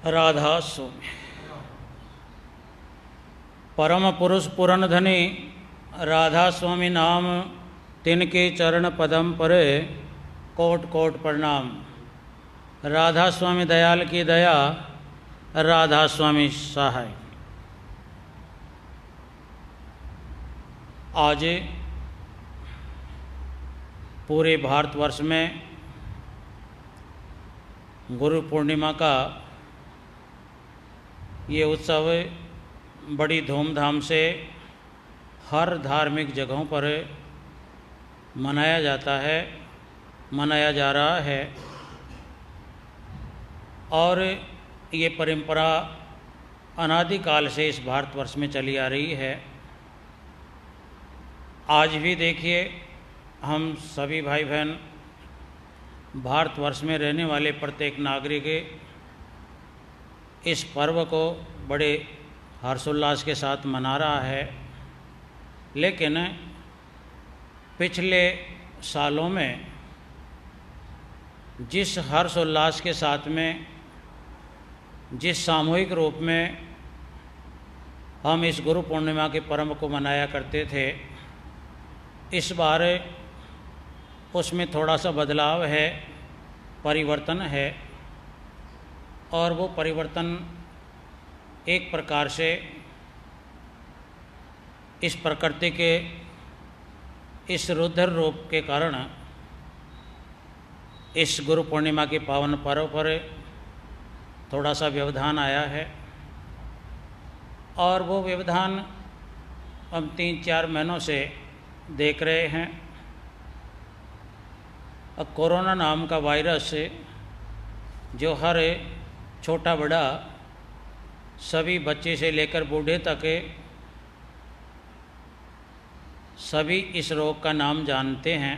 राधा स्वामी परम पुरुष पुरन धनी राधा स्वामी नाम तिनके चरण पदम परे कोट कोट प्रणाम। राधा स्वामी दयाल की दया, राधा स्वामी सहाय। आज पूरे भारतवर्ष में गुरु पूर्णिमा का ये उत्सव बड़ी धूमधाम से हर धार्मिक जगहों पर मनाया जाता है, मनाया जा रहा है। और ये परंपरा अनादिकाल से इस भारतवर्ष में चली आ रही है। आज भी देखिए, हम सभी भाई बहन भारतवर्ष में रहने वाले प्रत्येक नागरिक इस पर्व को बड़े हर्षोल्लास के साथ मना रहा है। लेकिन पिछले सालों में जिस हर्षोल्लास के साथ में, जिस सामूहिक रूप में हम इस गुरु पूर्णिमा के पर्व को मनाया करते थे, इस बार उसमें थोड़ा सा बदलाव है, परिवर्तन है। और वो परिवर्तन एक प्रकार से इस प्रकृति के इस रुद्र रूप के कारण इस गुरु पूर्णिमा के पावन पर्व पर थोड़ा सा व्यवधान आया है। और वो व्यवधान हम 3-4 महीनों से देख रहे हैं। अब कोरोना नाम का वायरस जो हर छोटा बड़ा सभी बच्चे से लेकर बूढ़े तक सभी इस रोग का नाम जानते हैं।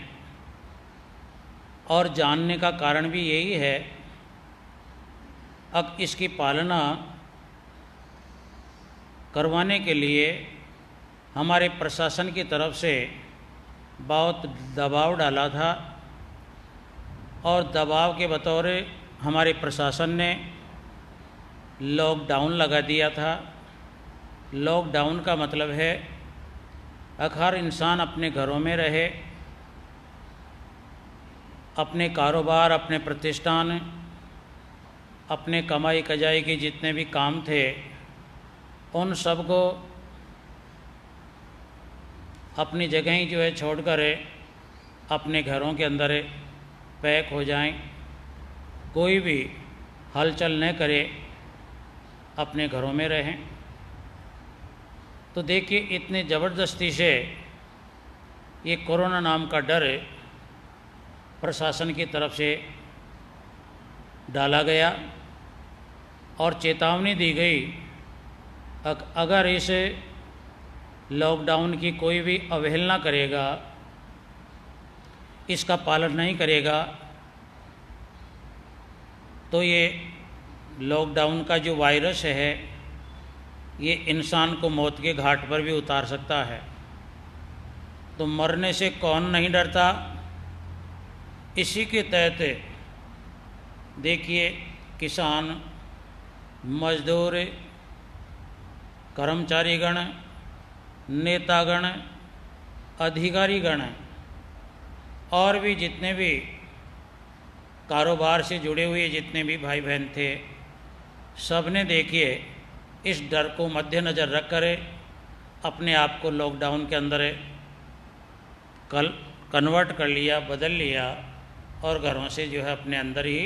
और जानने का कारण भी यही है, अब इसकी पालना करवाने के लिए हमारे प्रशासन की तरफ से बहुत दबाव डाला था। और दबाव के बतौर हमारे प्रशासन ने लॉकडाउन लगा दिया था। लॉकडाउन का मतलब है हर इंसान अपने घरों में रहे, अपने कारोबार, अपने प्रतिष्ठान, अपने कमाई कजाई के जितने भी काम थे, उन सब को अपनी जगह ही जो है छोड़कर अपने घरों के अंदर पैक हो जाएं, कोई भी हलचल न करे, अपने घरों में रहें। तो देखिए, इतनी ज़बरदस्ती से ये कोरोना नाम का डर प्रशासन की तरफ से डाला गया और चेतावनी दी गई, अगर इस लॉकडाउन की कोई भी अवहेलना करेगा, इसका पालन नहीं करेगा, तो ये लॉकडाउन का जो वायरस है ये इंसान को मौत के घाट पर भी उतार सकता है। तो मरने से कौन नहीं डरता। इसी के तहत देखिए, किसान, मजदूर, कर्मचारीगण, नेतागण, अधिकारीगण और भी जितने भी कारोबार से जुड़े हुए जितने भी भाई बहन थे, सब ने देखिए इस डर को मद्देनज़र रख कर अपने आप को लॉकडाउन के अंदर कन्वर्ट कर लिया, बदल लिया और घरों से जो है अपने अंदर ही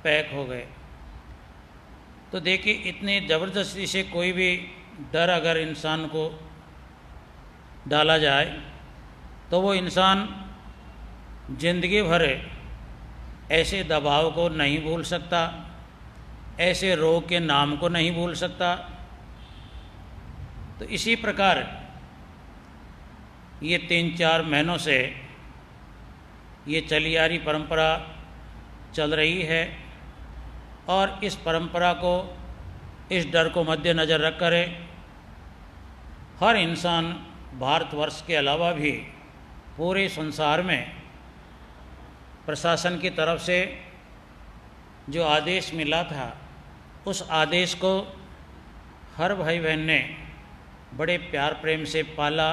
पैक हो गए। तो देखिए, इतनी ज़बरदस्ती से कोई भी डर अगर इंसान को डाला जाए तो वो इंसान जिंदगी भर ऐसे दबाव को नहीं भूल सकता, ऐसे रोग के नाम को नहीं भूल सकता। तो इसी प्रकार ये 3-4 महीनों से ये चली आ रही परंपरा चल रही है। और इस परंपरा को, इस डर को मद्देनज़र रख कर हर इंसान भारतवर्ष के अलावा भी पूरे संसार में प्रशासन की तरफ से जो आदेश मिला था उस आदेश को हर भाई बहन ने बड़े प्यार प्रेम से पाला,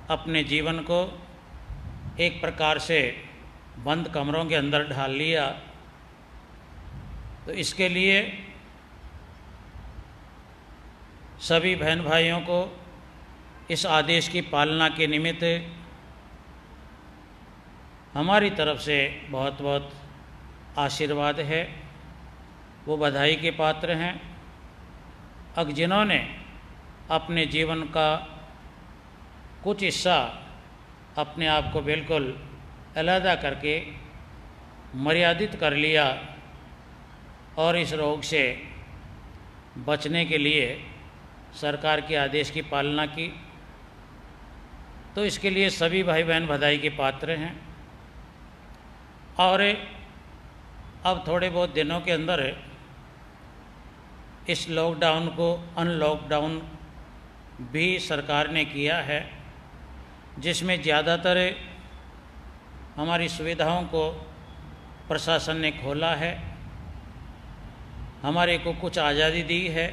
अपने जीवन को एक प्रकार से बंद कमरों के अंदर ढाल लिया। तो इसके लिए सभी बहन भाइयों को इस आदेश की पालना के निमित्त हमारी तरफ से बहुत बहुत आशीर्वाद है, वो बधाई के पात्र हैं। अब जिन्होंने अपने जीवन का कुछ हिस्सा अपने आप को बिल्कुल अलहदा करके मर्यादित कर लिया और इस रोग से बचने के लिए सरकार के आदेश की पालना की, तो इसके लिए सभी भाई बहन बधाई के पात्र हैं। और अब थोड़े बहुत दिनों के अंदर इस लॉकडाउन को अनलॉकडाउन भी सरकार ने किया है, जिसमें ज़्यादातर हमारी सुविधाओं को प्रशासन ने खोला है, हमारे को कुछ आज़ादी दी है,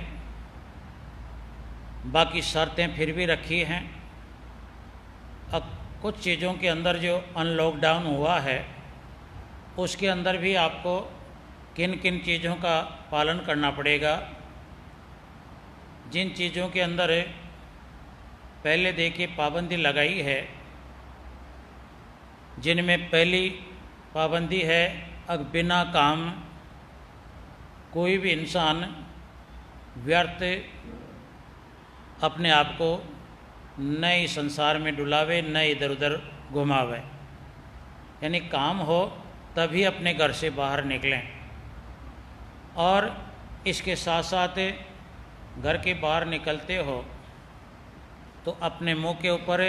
बाकी शर्तें फिर भी रखी हैं। अब कुछ चीज़ों के अंदर जो अनलॉकडाउन हुआ है उसके अंदर भी आपको किन किन चीज़ों का पालन करना पड़ेगा। जिन चीज़ों के अंदर पहले देखिए पाबंदी लगाई है, जिनमें पहली पाबंदी है अब बिना काम कोई भी इंसान व्यर्थ अपने आप को नए संसार में डुलावे, न इधर उधर घुमावे, यानी काम हो तभी अपने घर से बाहर निकलें। और इसके साथ साथ घर के बाहर निकलते हो तो अपने मुंह के ऊपर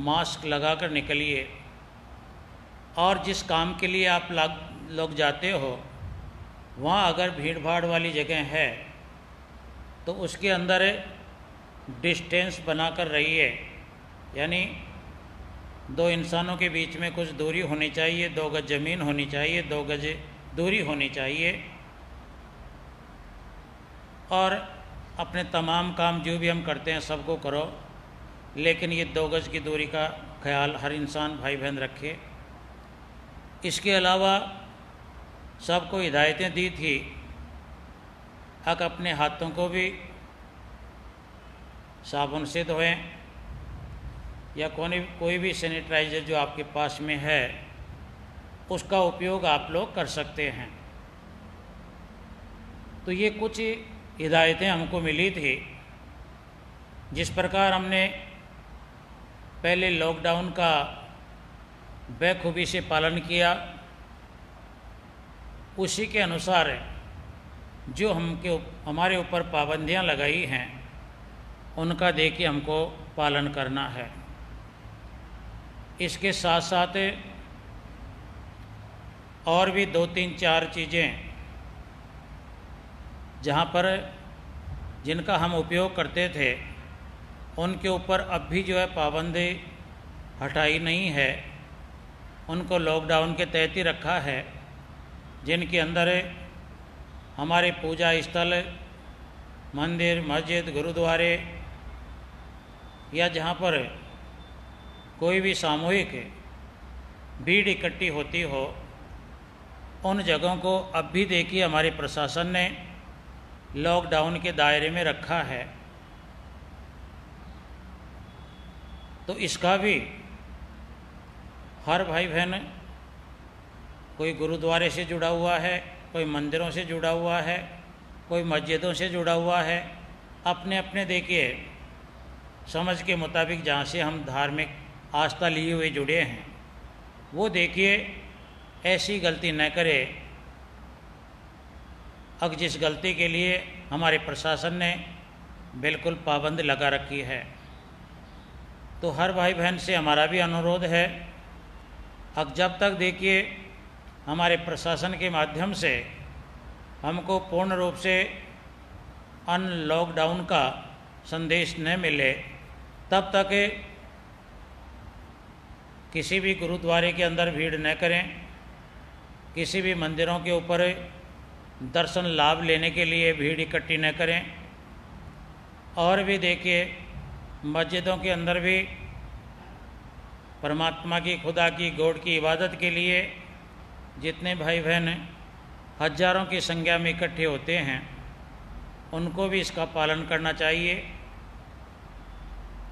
मास्क लगाकर निकलिए। और जिस काम के लिए आप लोग जाते हो वहाँ अगर भीड़ भाड़ वाली जगह है तो उसके अंदर डिस्टेंस बनाकर रहिए, यानी दो इंसानों के बीच में कुछ दूरी होनी चाहिए, 2 गज ज़मीन होनी चाहिए, 2 गज दूरी होनी चाहिए। और अपने तमाम काम जो भी हम करते हैं सबको करो, लेकिन ये 2 गज की दूरी का ख्याल हर इंसान भाई बहन रखे। इसके अलावा सबको हिदायतें दी थी अब अपने हाथों को भी साबुन से धोएं या कोई भी सैनिटाइज़र जो आपके पास में है उसका उपयोग आप लोग कर सकते हैं। तो ये कुछ हिदायतें हमको मिली थी। जिस प्रकार हमने पहले लॉकडाउन का बेखूबी से पालन किया, उसी के अनुसार जो हमारे ऊपर पाबंदियां लगाई हैं उनका देखिए हमको पालन करना है। इसके साथ साथ और भी 2-3-4 चीज़ें जहाँ पर जिनका हम उपयोग करते थे उनके ऊपर अब भी जो है पाबंदी हटाई नहीं है, उनको लॉकडाउन के तहत ही रखा है। जिनके अंदर हमारे पूजा स्थल, मंदिर, मस्जिद, गुरुद्वारे या जहाँ पर कोई भी सामूहिक भीड़ इकट्ठी होती हो, उन जगहों को अब भी देखिए हमारे प्रशासन ने लॉकडाउन के दायरे में रखा है। तो इसका भी हर भाई बहन, कोई गुरुद्वारे से जुड़ा हुआ है, कोई मंदिरों से जुड़ा हुआ है, कोई मस्जिदों से जुड़ा हुआ है, अपने अपने देखिए समझ के मुताबिक जहाँ से हम धार्मिक आस्था लिए हुए जुड़े हैं वो देखिए ऐसी गलती न करे। अब जिस गलती के लिए हमारे प्रशासन ने बिल्कुल पाबंद लगा रखी है, तो हर भाई बहन से हमारा भी अनुरोध है, अब जब तक देखिए हमारे प्रशासन के माध्यम से हमको पूर्ण रूप से अनलॉकडाउन का संदेश न मिले, तब तक किसी भी गुरुद्वारे के अंदर भीड़ न करें, किसी भी मंदिरों के ऊपर दर्शन लाभ लेने के लिए भीड़ इकट्ठी न करें। और भी देखिए, मस्जिदों के अंदर भी परमात्मा की, खुदा की, गॉड की इबादत के लिए जितने भाई बहन हजारों की संख्या में इकट्ठे होते हैं, उनको भी इसका पालन करना चाहिए।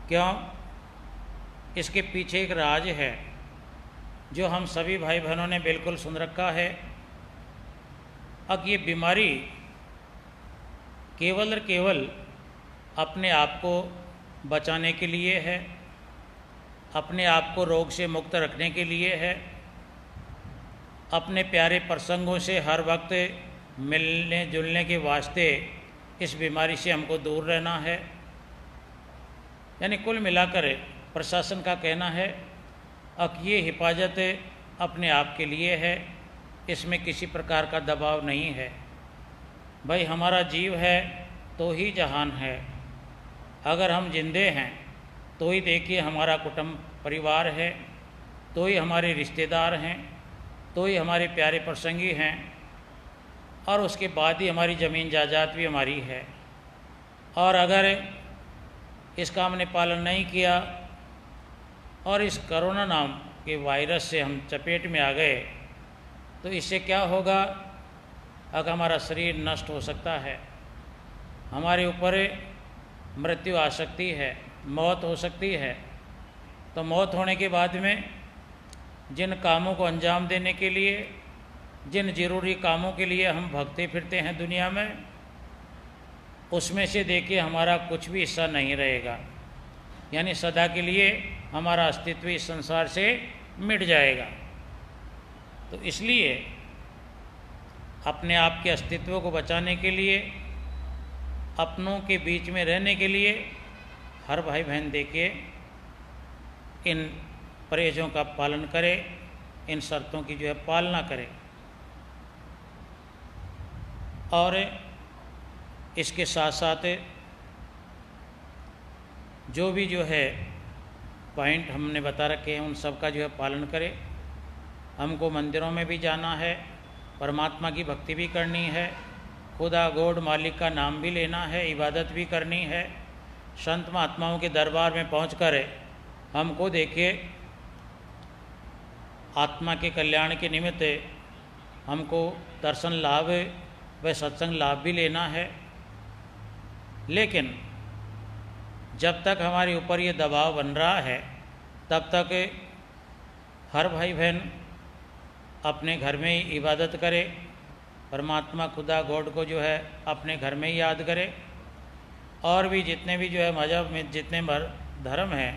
क्यों? इसके पीछे एक राज है जो हम सभी भाई बहनों ने बिल्कुल सुन रखा है। अब ये बीमारी केवल और केवल अपने आप को बचाने के लिए है, अपने आप को रोग से मुक्त रखने के लिए है, अपने प्यारे प्रसंगों से हर वक्त मिलने जुलने के वास्ते इस बीमारी से हमको दूर रहना है। यानी कुल मिलाकर प्रशासन का कहना है अब ये हिफाजत अपने आप के लिए है, इसमें किसी प्रकार का दबाव नहीं है। भाई हमारा जीव है तो ही जहान है। अगर हम जिंदे हैं तो ही देखिए हमारा कुटुंब परिवार है, तो ही हमारे रिश्तेदार हैं, तो ही हमारे प्यारे प्रसंगी हैं, और उसके बाद ही हमारी ज़मीन जायदाद भी हमारी है। और अगर इसका हमने पालन नहीं किया और इस कोरोना नाम के वायरस से हम चपेट में आ गए तो इससे क्या होगा? अगर हमारा शरीर नष्ट हो सकता है, हमारे ऊपर मृत्यु आ सकती है, मौत हो सकती है। तो मौत होने के बाद में जिन कामों को अंजाम देने के लिए, जिन ज़रूरी कामों के लिए हम भगते फिरते हैं दुनिया में, उसमें से देखिए हमारा कुछ भी हिस्सा नहीं रहेगा। यानी सदा के लिए हमारा अस्तित्व इस संसार से मिट जाएगा। तो इसलिए अपने आप के अस्तित्व को बचाने के लिए, अपनों के बीच में रहने के लिए हर भाई बहन देखिए इन परहेज़ों का पालन करे, इन शर्तों की जो है पालना करे। और इसके साथ साथ जो भी जो है पॉइंट हमने बता रखे हैं उन सब का जो है पालन करें। हमको मंदिरों में भी जाना है, परमात्मा की भक्ति भी करनी है, खुदा गॉड मालिक का नाम भी लेना है, इबादत भी करनी है। संत महात्माओं के दरबार में पहुंचकर हमको देखिए आत्मा के कल्याण के निमित्त हमको दर्शन लाभ व सत्संग लाभ भी लेना है। लेकिन जब तक हमारे ऊपर ये दबाव बन रहा है तब तक हर भाई बहन अपने घर में ही इबादत करे, परमात्मा खुदा गॉड को जो है अपने घर में ही याद करे। और भी जितने भी जो है मज़हब में जितने धर्म हैं,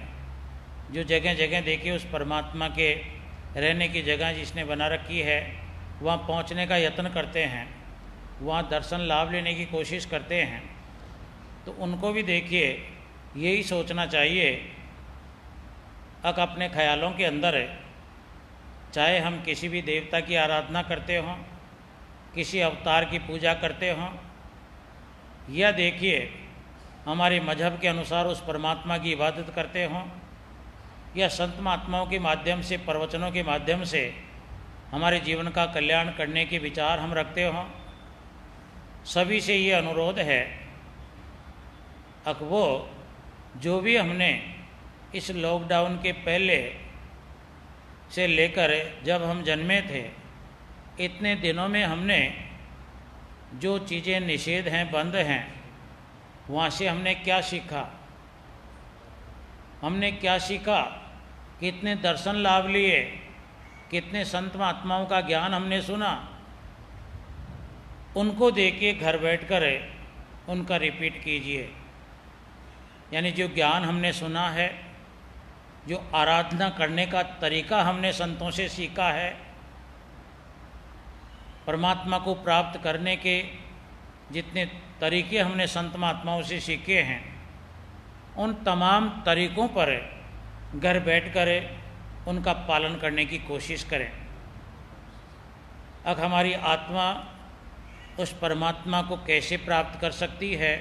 जो जगह जगह देखिए उस परमात्मा के रहने की जगह जिसने बना रखी है वहाँ पहुँचने का यत्न करते हैं, वहाँ दर्शन लाभ लेने की कोशिश करते हैं। तो उनको भी देखिए यही सोचना चाहिए अक अपने ख्यालों के अंदर है, चाहे हम किसी भी देवता की आराधना करते हों, किसी अवतार की पूजा करते हों, या देखिए हमारे मजहब के अनुसार उस परमात्मा की इबादत करते हों, या संत महात्माओं के माध्यम से, प्रवचनों के माध्यम से हमारे जीवन का कल्याण करने के विचार हम रखते हों, सभी से ये अनुरोध है वो जो भी हमने इस लॉकडाउन के पहले से लेकर जब हम जन्मे थे इतने दिनों में हमने जो चीज़ें निषेध हैं, बंद हैं, वहाँ से हमने क्या सीखा? हमने क्या सीखा? कितने दर्शन लाभ लिए, कितने संत महात्माओं का ज्ञान हमने सुना, उनको देखिए घर बैठकर उनका रिपीट कीजिए। यानी जो ज्ञान हमने सुना है, जो आराधना करने का तरीका हमने संतों से सीखा है, परमात्मा को प्राप्त करने के जितने तरीके हमने संत महात्माओं से सीखे हैं, उन तमाम तरीक़ों पर घर बैठकर उनका पालन करने की कोशिश करें। अब हमारी आत्मा उस परमात्मा को कैसे प्राप्त कर सकती है?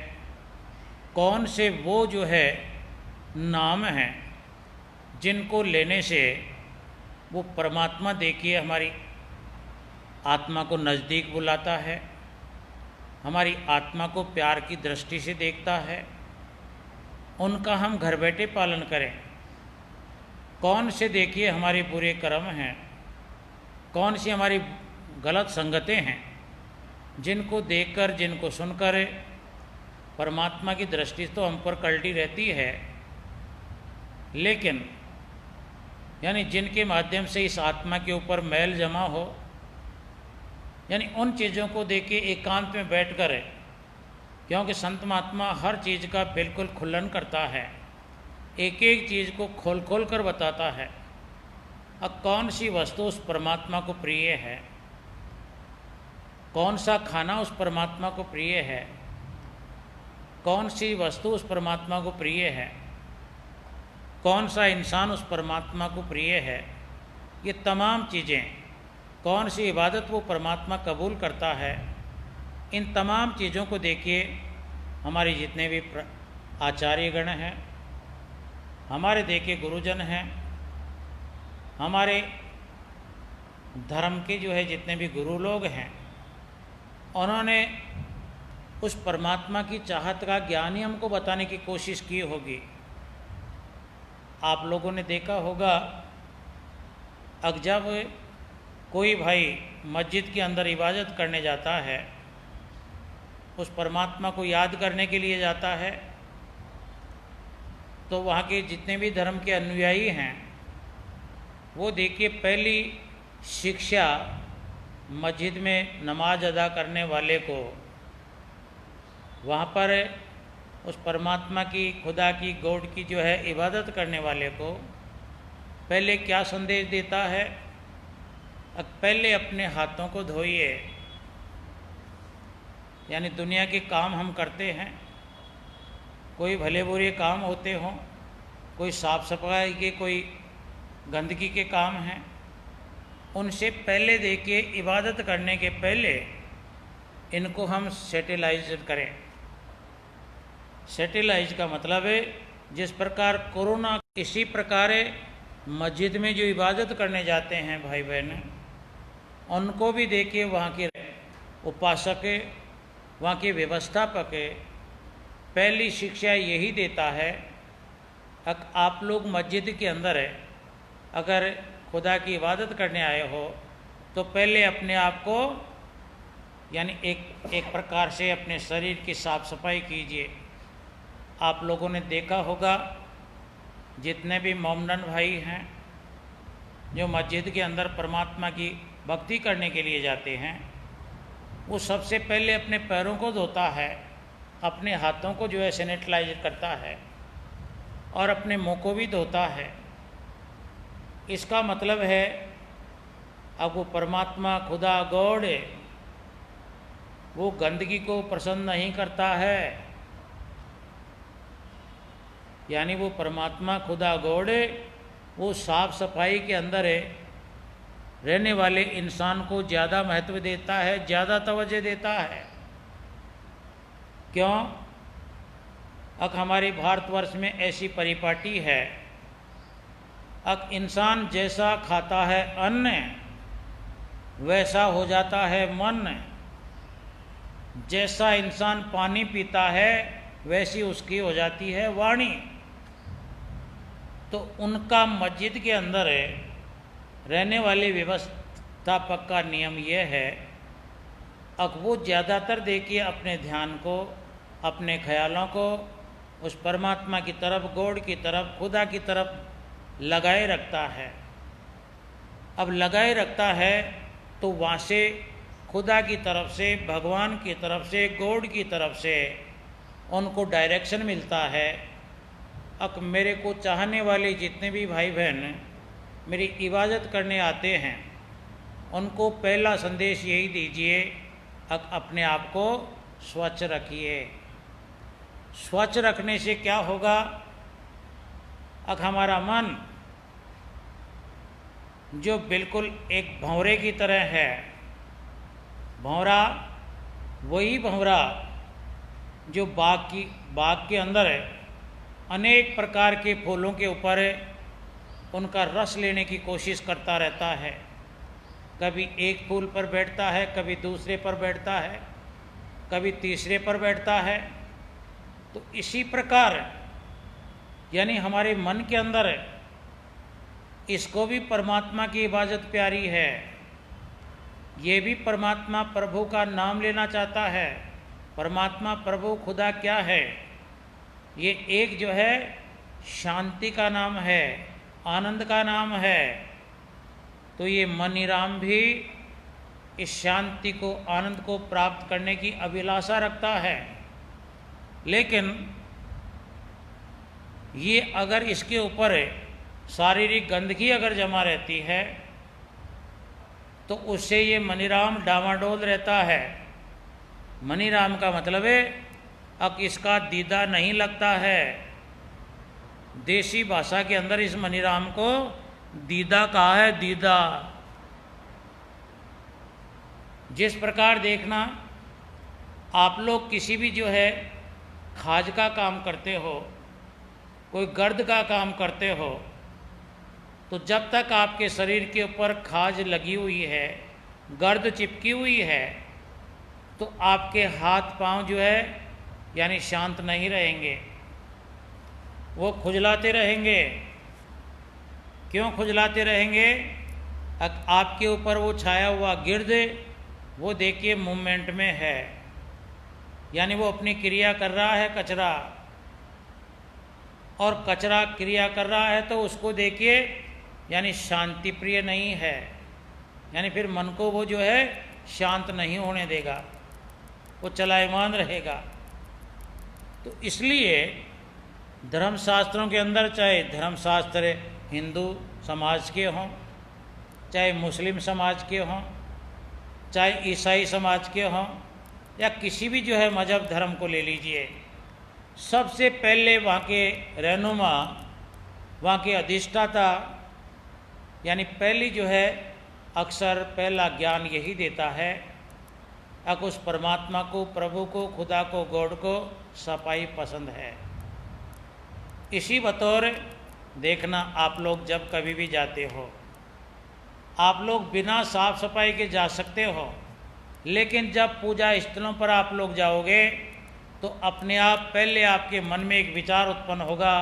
कौन से वो जो है नाम हैं जिनको लेने से वो परमात्मा देखिए हमारी आत्मा को नज़दीक बुलाता है, हमारी आत्मा को प्यार की दृष्टि से देखता है, उनका हम घर बैठे पालन करें। कौन से देखिए हमारे बुरे कर्म हैं, कौन सी हमारी गलत संगतें हैं, जिनको देखकर, जिनको सुनकर परमात्मा की दृष्टि तो हम पर कल्टी रहती है, लेकिन यानी जिनके माध्यम से इस आत्मा के ऊपर मैल जमा हो, यानी उन चीज़ों को देखे एकांत में बैठ कर, क्योंकि संत महात्मा हर चीज़ का बिल्कुल खुल्लन करता है, एक एक चीज़ को खोल खोल कर बताता है। अब कौन सी वस्तु उस परमात्मा को प्रिय है, कौन सा खाना उस परमात्मा को प्रिय है, कौन सी वस्तु उस परमात्मा को प्रिय है, कौन सा इंसान उस परमात्मा को प्रिय है, ये तमाम चीज़ें, कौन सी इबादत वो परमात्मा कबूल करता है, इन तमाम चीज़ों को देखिए हमारे जितने भी आचार्यगण हैं, हमारे देखे गुरुजन हैं, हमारे धर्म के जो है जितने भी गुरु लोग हैं, उन्होंने उस परमात्मा की चाहत का ज्ञान ही हमको बताने की कोशिश की होगी। आप लोगों ने देखा होगा, अब जब कोई भाई मस्जिद के अंदर इबादत करने जाता है, उस परमात्मा को याद करने के लिए जाता है, तो वहाँ के जितने भी धर्म के अनुयायी हैं, वो देखिए पहली शिक्षा मस्जिद में नमाज अदा करने वाले को, वहाँ पर उस परमात्मा की, खुदा की, गॉड की जो है इबादत करने वाले को पहले क्या संदेश देता है, अब पहले अपने हाथों को धोइए। यानी दुनिया के काम हम करते हैं, कोई भले बुरे काम होते हों, कोई साफ सफाई के, कोई गंदगी के काम हैं, उनसे पहले देखिए इबादत करने के पहले इनको हम सेटिलाइज करें। सेटिलाइज का मतलब है जिस प्रकार कोरोना, इसी प्रकार मस्जिद में जो इबादत करने जाते हैं भाई बहन, उनको भी देखिए वहाँ के उपासक, वहाँ के व्यवस्थापक पहली शिक्षा यही देता है, आप लोग मस्जिद के अंदर है, अगर खुदा की इबादत करने आए हो तो पहले अपने आप को, यानी एक प्रकार से अपने शरीर की साफ सफाई कीजिए। आप लोगों ने देखा होगा, जितने भी मोमडन भाई हैं जो मस्जिद के अंदर परमात्मा की भक्ति करने के लिए जाते हैं, वो सबसे पहले अपने पैरों को धोता है, अपने हाथों को जो है सैनिटाइज करता है और अपने मुंह को भी धोता है। इसका मतलब है अब वो परमात्मा, खुदा, गॉड, वो गंदगी को पसंद नहीं करता है। यानी वो परमात्मा, खुदा, गॉड, वो साफ सफाई के अंदर रहने वाले इंसान को ज़्यादा महत्व देता है, ज़्यादा तवज्जो देता है। क्यों? अब हमारे भारतवर्ष में ऐसी परिपाटी है, अब इंसान जैसा खाता है अन्न, वैसा हो जाता है मन। जैसा इंसान पानी पीता है वैसी उसकी हो जाती है वाणी। तो उनका मस्जिद के अंदर रहने वाले व्यवस्थापक का नियम यह है, अब वो ज़्यादातर देखिए अपने ध्यान को, अपने ख्यालों को उस परमात्मा की तरफ, गॉड की तरफ, खुदा की तरफ लगाए रखता है। अब लगाए रखता है तो वहाँ से खुदा की तरफ से, भगवान की तरफ से, गॉड की तरफ से उनको डायरेक्शन मिलता है। अब मेरे को चाहने वाले जितने भी भाई बहन मेरी इबादत करने आते हैं, उनको पहला संदेश यही दीजिए, अब अपने आप को स्वच्छ रखिए। स्वच्छ रखने से क्या होगा, अब हमारा मन जो बिल्कुल एक भंवरे की तरह है, भंवरा वही भंवरा जो बाग के अंदर अनेक प्रकार के फूलों के ऊपर उनका रस लेने की कोशिश करता रहता है। कभी एक फूल पर बैठता है, कभी दूसरे पर बैठता है, कभी तीसरे पर बैठता है। तो इसी प्रकार यानी हमारे मन के अंदर इसको भी परमात्मा की इबादत प्यारी है, ये भी परमात्मा प्रभु का नाम लेना चाहता है। परमात्मा प्रभु खुदा क्या है? ये एक जो है शांति का नाम है, आनंद का नाम है। तो ये मनीराम भी इस शांति को, आनंद को प्राप्त करने की अभिलाषा रखता है। लेकिन ये अगर इसके ऊपर शारीरिक गंदगी अगर जमा रहती है तो उससे ये मनीराम डामाडोल रहता है। मनीराम का मतलब है अब इसका दीदा नहीं लगता है। देसी भाषा के अंदर इस मनीराम को दीदा कहा है, दीदा। जिस प्रकार देखना आप लोग किसी भी जो है खाज का काम करते हो, कोई गर्द का काम करते हो, तो जब तक आपके शरीर के ऊपर खाज लगी हुई है, गर्द चिपकी हुई है, तो आपके हाथ पांव जो है यानी शांत नहीं रहेंगे, वो खुजलाते रहेंगे। क्यों खुजलाते रहेंगे? आपके ऊपर वो छाया हुआ गिर्द, वो देखिए मूवमेंट में है, यानी वो अपनी क्रिया कर रहा है, कचरा, और कचरा क्रिया कर रहा है तो उसको देखिए यानी शांति प्रिय नहीं है, यानी फिर मन को वो जो है शांत नहीं होने देगा, वो चलायमान रहेगा। तो इसलिए धर्मशास्त्रों के अंदर, चाहे धर्मशास्त्र हिंदू समाज के हों, चाहे मुस्लिम समाज के हों, चाहे ईसाई समाज के हों, या किसी भी जो है मजहब धर्म को ले लीजिए, सबसे पहले वहाँ के रहनुमा, वहाँ के अधिष्ठाता, यानी पहली जो है अक्सर पहला ज्ञान यही देता है कि उस परमात्मा को, प्रभु को, खुदा को, गॉड को सफाई पसंद है। इसी बतौर देखना आप लोग जब कभी भी जाते हो, आप लोग बिना साफ सफाई के जा सकते हो, लेकिन जब पूजा स्थलों पर आप लोग जाओगे तो अपने आप पहले आपके मन में एक विचार उत्पन्न होगा,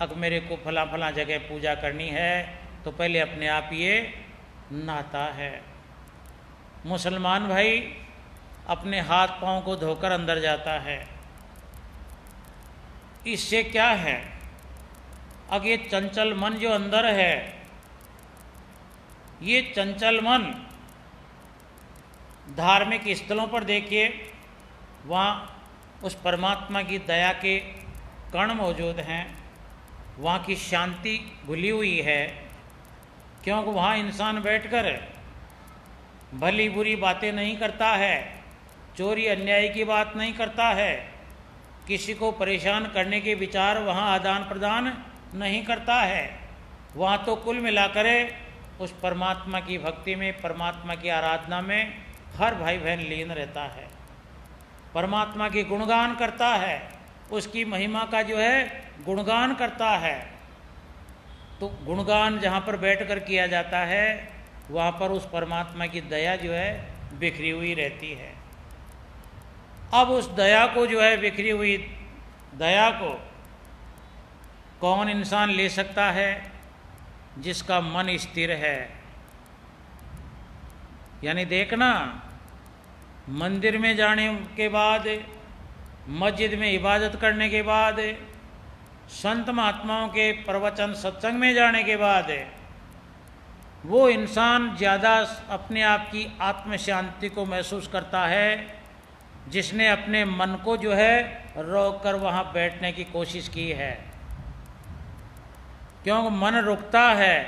अब मेरे को फला फला जगह पूजा करनी है, तो पहले अपने आप ये नहाता है। मुसलमान भाई अपने हाथ पांव को धोकर अंदर जाता है। इससे क्या है? अब ये चंचल मन जो अंदर है, ये चंचल मन धार्मिक स्थलों पर देखिए, वहाँ उस परमात्मा की दया के कण मौजूद हैं, वहाँ की शांति घुली हुई है, क्योंकि वहाँ इंसान बैठकर भली बुरी बातें नहीं करता है, चोरी अन्याय की बात नहीं करता है, किसी को परेशान करने के विचार वहाँ आदान प्रदान नहीं करता है। वहाँ तो कुल मिलाकर उस परमात्मा की भक्ति में, परमात्मा की आराधना में हर भाई बहन लीन रहता है, परमात्मा की गुणगान करता है, उसकी महिमा का जो है गुणगान करता है। तो गुणगान जहाँ पर बैठकर किया जाता है, वहाँ पर उस परमात्मा की दया जो है बिखरी हुई रहती है। अब उस दया को जो है, बिखरी हुई दया को कौन इंसान ले सकता है? जिसका मन स्थिर है। यानी देखना, मंदिर में जाने के बाद, मस्जिद में इबादत करने के बाद, संत महात्माओं के प्रवचन सत्संग में जाने के बाद वो इंसान ज़्यादा अपने आप की आत्म शांति को महसूस करता है, जिसने अपने मन को जो है रोक कर वहाँ बैठने की कोशिश की है। क्योंकि मन रुकता है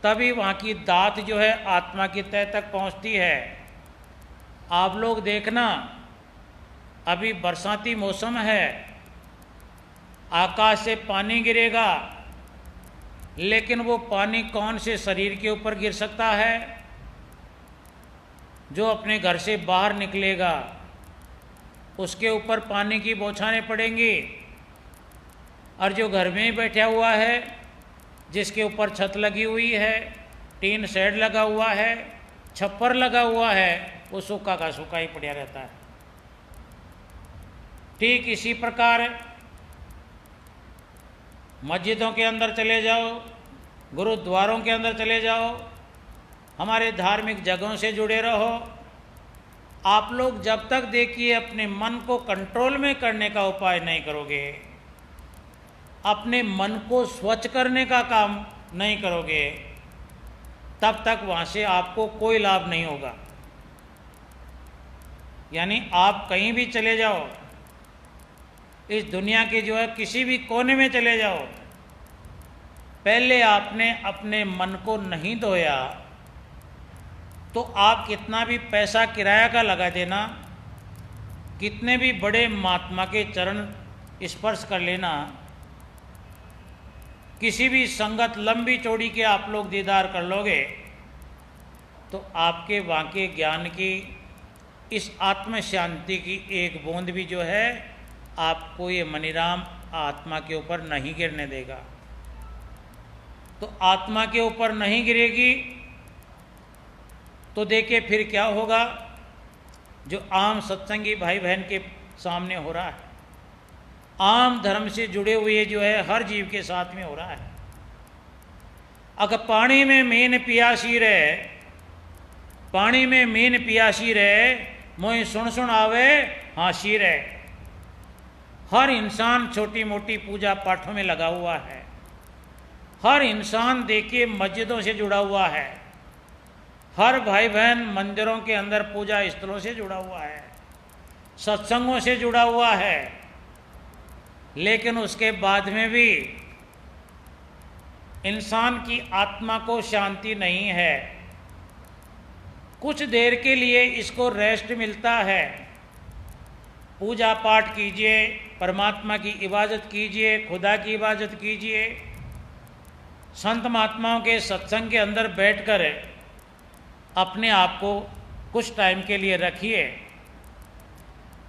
तभी वहाँ की दात जो है आत्मा की तह तक पहुँचती है। आप लोग देखना, अभी बरसाती मौसम है, आकाश से पानी गिरेगा, लेकिन वो पानी कौन से शरीर के ऊपर गिर सकता है? जो अपने घर से बाहर निकलेगा उसके ऊपर पानी की बौछारें पड़ेंगी, और जो घर में ही बैठा हुआ है, जिसके ऊपर छत लगी हुई है, टीन शेड लगा हुआ है, छप्पर लगा हुआ है, वो सूखा का सूखा ही पड़ा रहता है। ठीक इसी प्रकार मस्जिदों के अंदर चले जाओ, गुरुद्वारों के अंदर चले जाओ, हमारे धार्मिक जगहों से जुड़े रहो। आप लोग जब तक देखिए अपने मन को कंट्रोल में करने का उपाय नहीं करोगे, अपने मन को स्वच्छ करने का काम नहीं करोगे, तब तक वहाँ से आपको कोई लाभ नहीं होगा। यानी आप कहीं भी चले जाओ, इस दुनिया के जो है किसी भी कोने में चले जाओ, पहले आपने अपने मन को नहीं धोया तो आप कितना भी पैसा किराया का लगा देना, कितने भी बड़े महात्मा के चरण स्पर्श कर लेना, किसी भी संगत लंबी चौड़ी के आप लोग दीदार कर लोगे, तो आपके वहाँ के ज्ञान की, इस आत्म शांति की एक बूंद भी जो है आपको ये मनीराम आत्मा के ऊपर नहीं गिरने देगा। तो आत्मा के ऊपर नहीं गिरेगी तो देखिए फिर क्या होगा। जो आम सत्संगी भाई बहन के सामने हो रहा है, आम धर्म से जुड़े हुए जो है हर जीव के साथ में हो रहा है। अगर पानी में मीन पियासी रहे, पानी में मीन पियासी रहे, मोहि सुन सुन आवे हासी रहे। हर इंसान छोटी मोटी पूजा पाठों में लगा हुआ है, हर इंसान देखिए मस्जिदों से जुड़ा हुआ है, हर भाई बहन मंदिरों के अंदर पूजा स्थलों से जुड़ा हुआ है, सत्संगों से जुड़ा हुआ है, लेकिन उसके बाद में भी इंसान की आत्मा को शांति नहीं है। कुछ देर के लिए इसको रेस्ट मिलता है, पूजा पाठ कीजिए, परमात्मा की इबादत कीजिए, खुदा की इबादत कीजिए, संत महात्माओं के सत्संग के अंदर बैठकर अपने आप को कुछ टाइम के लिए रखिए।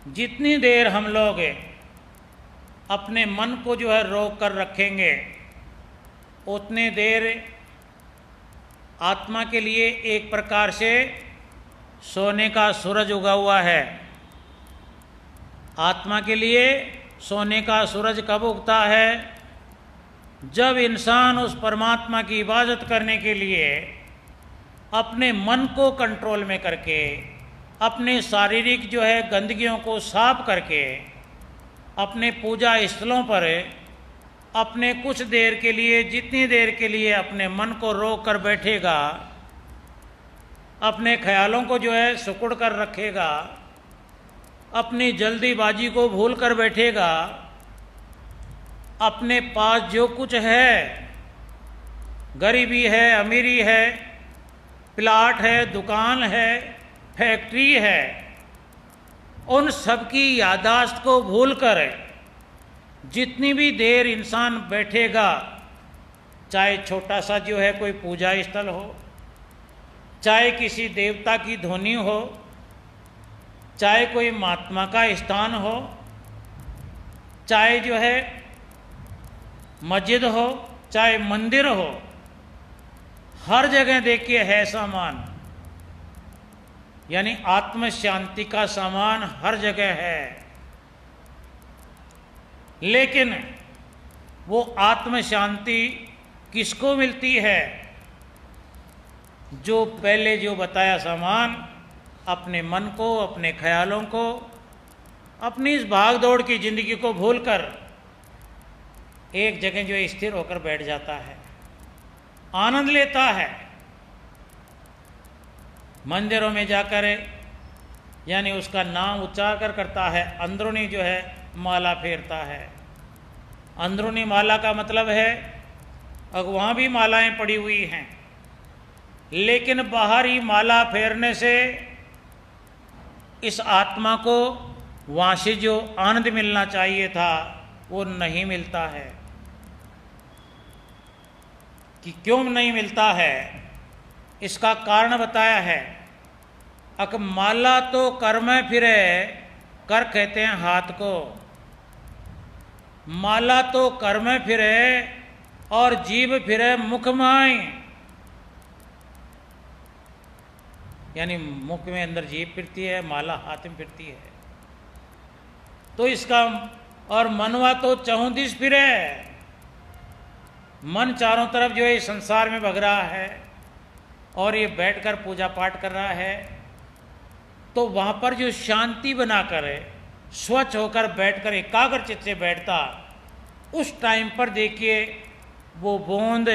जितनी देर हम लोग अपने मन को जो है रोक कर रखेंगे, उतनी देर आत्मा के लिए एक प्रकार से सोने का सूरज उगा हुआ है। आत्मा के लिए सोने का सूरज कब उगता है? जब इंसान उस परमात्मा की इबादत करने के लिए अपने मन को कंट्रोल में करके, अपने शारीरिक जो है गंदगियों को साफ करके, अपने पूजा स्थलों पर अपने कुछ देर के लिए, जितनी देर के लिए अपने मन को रोक कर बैठेगा, अपने ख्यालों को जो है सुकुड़ कर रखेगा, अपनी जल्दीबाजी को भूल कर बैठेगा, अपने पास जो कुछ है, गरीबी है, अमीरी है, प्लाट है, दुकान है, फैक्ट्री है, उन सब की यादाश्त को भूलकर जितनी भी देर इंसान बैठेगा, चाहे छोटा सा जो है कोई पूजा स्थल हो, चाहे किसी देवता की ध्वनि हो, चाहे कोई महात्मा का स्थान हो, चाहे जो है मस्जिद हो, चाहे मंदिर हो, हर जगह देखिए है सामान, यानी आत्म शांति का सामान हर जगह है। लेकिन वो आत्म शांति किसको मिलती है? जो पहले जो बताया सामान, अपने मन को, अपने ख्यालों को, अपनी इस भाग दौड़ की जिंदगी को भूलकर एक जगह जो स्थिर होकर बैठ जाता है, आनंद लेता है। मंदिरों में जाकर यानी उसका नाम उच्चार कर करता है, अंदरूनी जो है माला फेरता है। अंदरूनी माला का मतलब है अब वहाँ भी मालाएं पड़ी हुई हैं, लेकिन बाहरी माला फेरने से इस आत्मा को वहाँ से जो आनंद मिलना चाहिए था वो नहीं मिलता है। कि क्यों नहीं मिलता है, इसका कारण बताया है। अक माला तो कर में फिरे, कर कहते हैं हाथ को, माला तो कर में फिरे और जीभ फिरे मुख माई, यानी मुख में अंदर जीभ फिरती है, माला हाथ में फिरती है। तो इसका और मनवा तो चहुं दिस फिरे, मन चारों तरफ जो है संसार में भग रहा है और ये बैठकर पूजा पाठ कर रहा है, तो वहाँ पर जो शांति बनाकर है, स्वच्छ होकर बैठकर एकाग्र चित्त से बैठता, उस टाइम पर देखिए वो बूंद,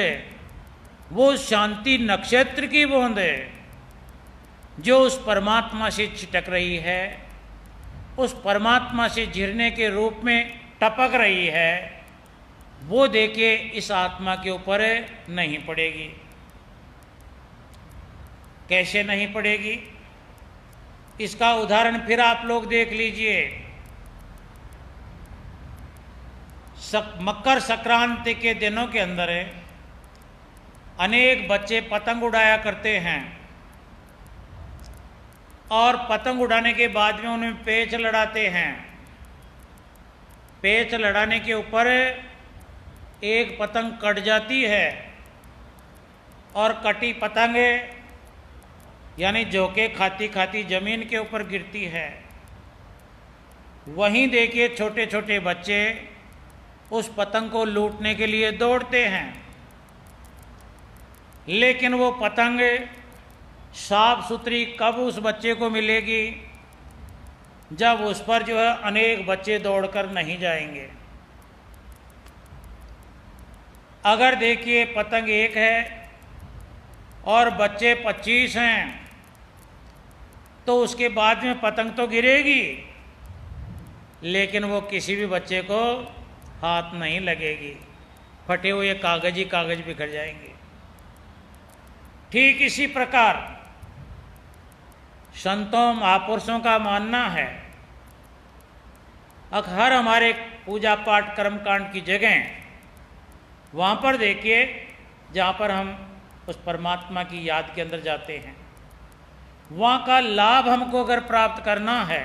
वो शांति नक्षत्र की बूंद है जो उस परमात्मा से छिटक रही है, उस परमात्मा से झरने के रूप में टपक रही है, वो देखिए इस आत्मा के ऊपर नहीं पड़ेगी। कैसे नहीं पड़ेगी? इसका उदाहरण फिर आप लोग देख लीजिए। मकर संक्रांति के दिनों के अंदर अनेक बच्चे पतंग उड़ाया करते हैं और पतंग उड़ाने के बाद में उन्हें पेच लड़ाते हैं। पेच लड़ाने के ऊपर एक पतंग कट जाती है और कटी पतंग यानी झोंके खाती खाती जमीन के ऊपर गिरती है। वहीं देखिए छोटे छोटे बच्चे उस पतंग को लूटने के लिए दौड़ते हैं, लेकिन वो पतंग साफ सुथरी कब उस बच्चे को मिलेगी जब उस पर जो है अनेक बच्चे दौड़कर नहीं जाएंगे। अगर देखिए पतंग एक है और बच्चे 25 हैं तो उसके बाद में पतंग तो गिरेगी, लेकिन वो किसी भी बच्चे को हाथ नहीं लगेगी, फटे हुए कागज ही कागज बिखर जाएंगे। ठीक इसी प्रकार संतों महापुरुषों का मानना है, हर हमारे पूजा पाठ कर्मकांड की जगह वहाँ पर देखिए जहाँ पर हम उस परमात्मा की याद के अंदर जाते हैं, वहाँ का लाभ हमको अगर प्राप्त करना है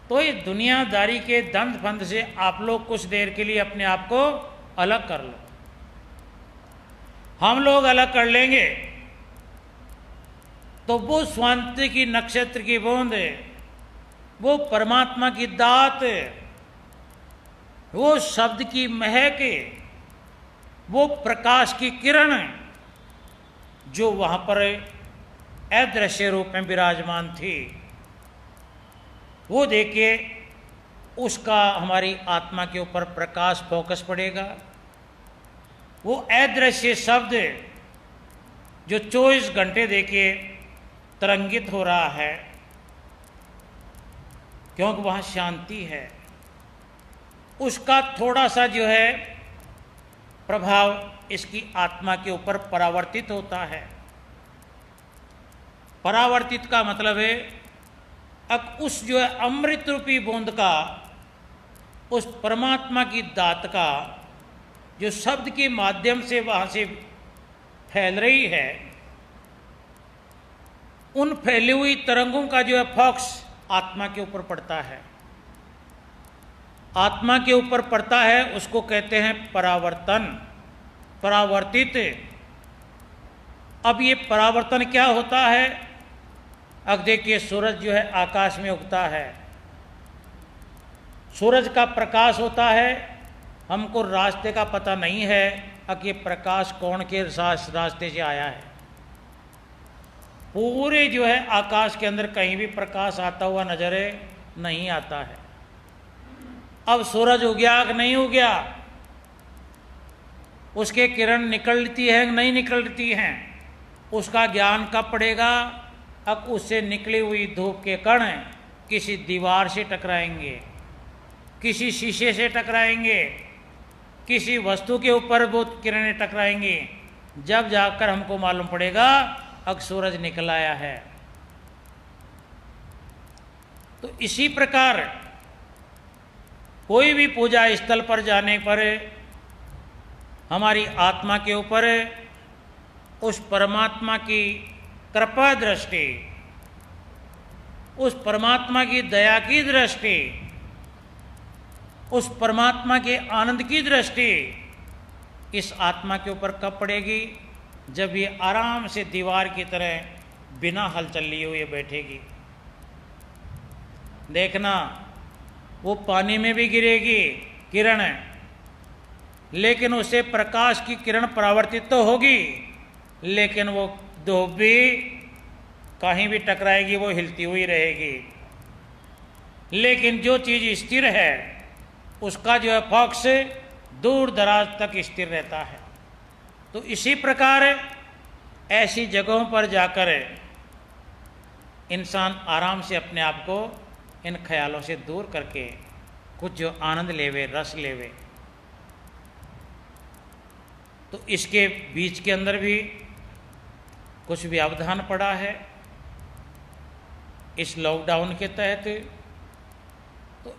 तो ये दुनियादारी के दंड फंद से आप लोग कुछ देर के लिए अपने आप को अलग कर लो। हम लोग अलग कर लेंगे तो वो स्वांति की नक्षत्र की बूंद, वो परमात्मा की दात, वो शब्द की महक, वो प्रकाश की किरण जो वहाँ पर अदृश्य रूप में विराजमान थी, वो देखिए उसका हमारी आत्मा के ऊपर प्रकाश फोकस पड़ेगा। वो अदृश्य शब्द जो 24 घंटे देखिए तरंगित हो रहा है, क्योंकि वहाँ शांति है, उसका थोड़ा सा जो है प्रभाव इसकी आत्मा के ऊपर परावर्तित होता है। परावर्तित का मतलब है अब उस जो है अमृत रूपी बूंद का, उस परमात्मा की दात का जो शब्द के माध्यम से वहाँ से फैल रही है, उन फैली हुई तरंगों का जो है फोकस आत्मा के ऊपर पड़ता है। आत्मा के ऊपर पड़ता है उसको कहते हैं परावर्तन, परावर्तित। अब ये परावर्तन क्या होता है? अब देखिए सूरज जो है आकाश में उगता है, सूरज का प्रकाश होता है, हमको रास्ते का पता नहीं है अब ये प्रकाश कौन के रास्ते से आया है। पूरे जो है आकाश के अंदर कहीं भी प्रकाश आता हुआ नजर नहीं आता है। अब सूरज उगया कि नहीं उगया, उसके किरण निकलती है कि नहीं निकलती हैं, उसका ज्ञान कब पड़ेगा? अब उससे निकली हुई धूप के कण किसी दीवार से टकराएंगे, किसी शीशे से टकराएंगे, किसी वस्तु के ऊपर वो किरणें टकराएंगी, जब जाकर हमको मालूम पड़ेगा अब सूरज निकल आया है। तो इसी प्रकार कोई भी पूजा स्थल पर जाने पर हमारी आत्मा के ऊपर उस परमात्मा की कृपा दृष्टि, उस परमात्मा की दया की दृष्टि, उस परमात्मा के आनंद की दृष्टि इस आत्मा के ऊपर कब पड़ेगी? जब ये आराम से दीवार की तरह बिना हलचल लिए हुए बैठेगी। देखना वो पानी में भी गिरेगी किरण, लेकिन उससे प्रकाश की किरण परावर्तित तो होगी, लेकिन वो धूप भी कहीं भी टकराएगी, वो हिलती हुई रहेगी। लेकिन जो चीज़ स्थिर है उसका जो है फोकस दूर दराज तक स्थिर रहता है। तो इसी प्रकार ऐसी जगहों पर जाकर इंसान आराम से अपने आप को इन ख्यालों से दूर करके कुछ जो आनंद लेवे, रस लेवे। तो इसके बीच के अंदर भी कुछ व्यवधान पड़ा है इस लॉकडाउन के तहत। तो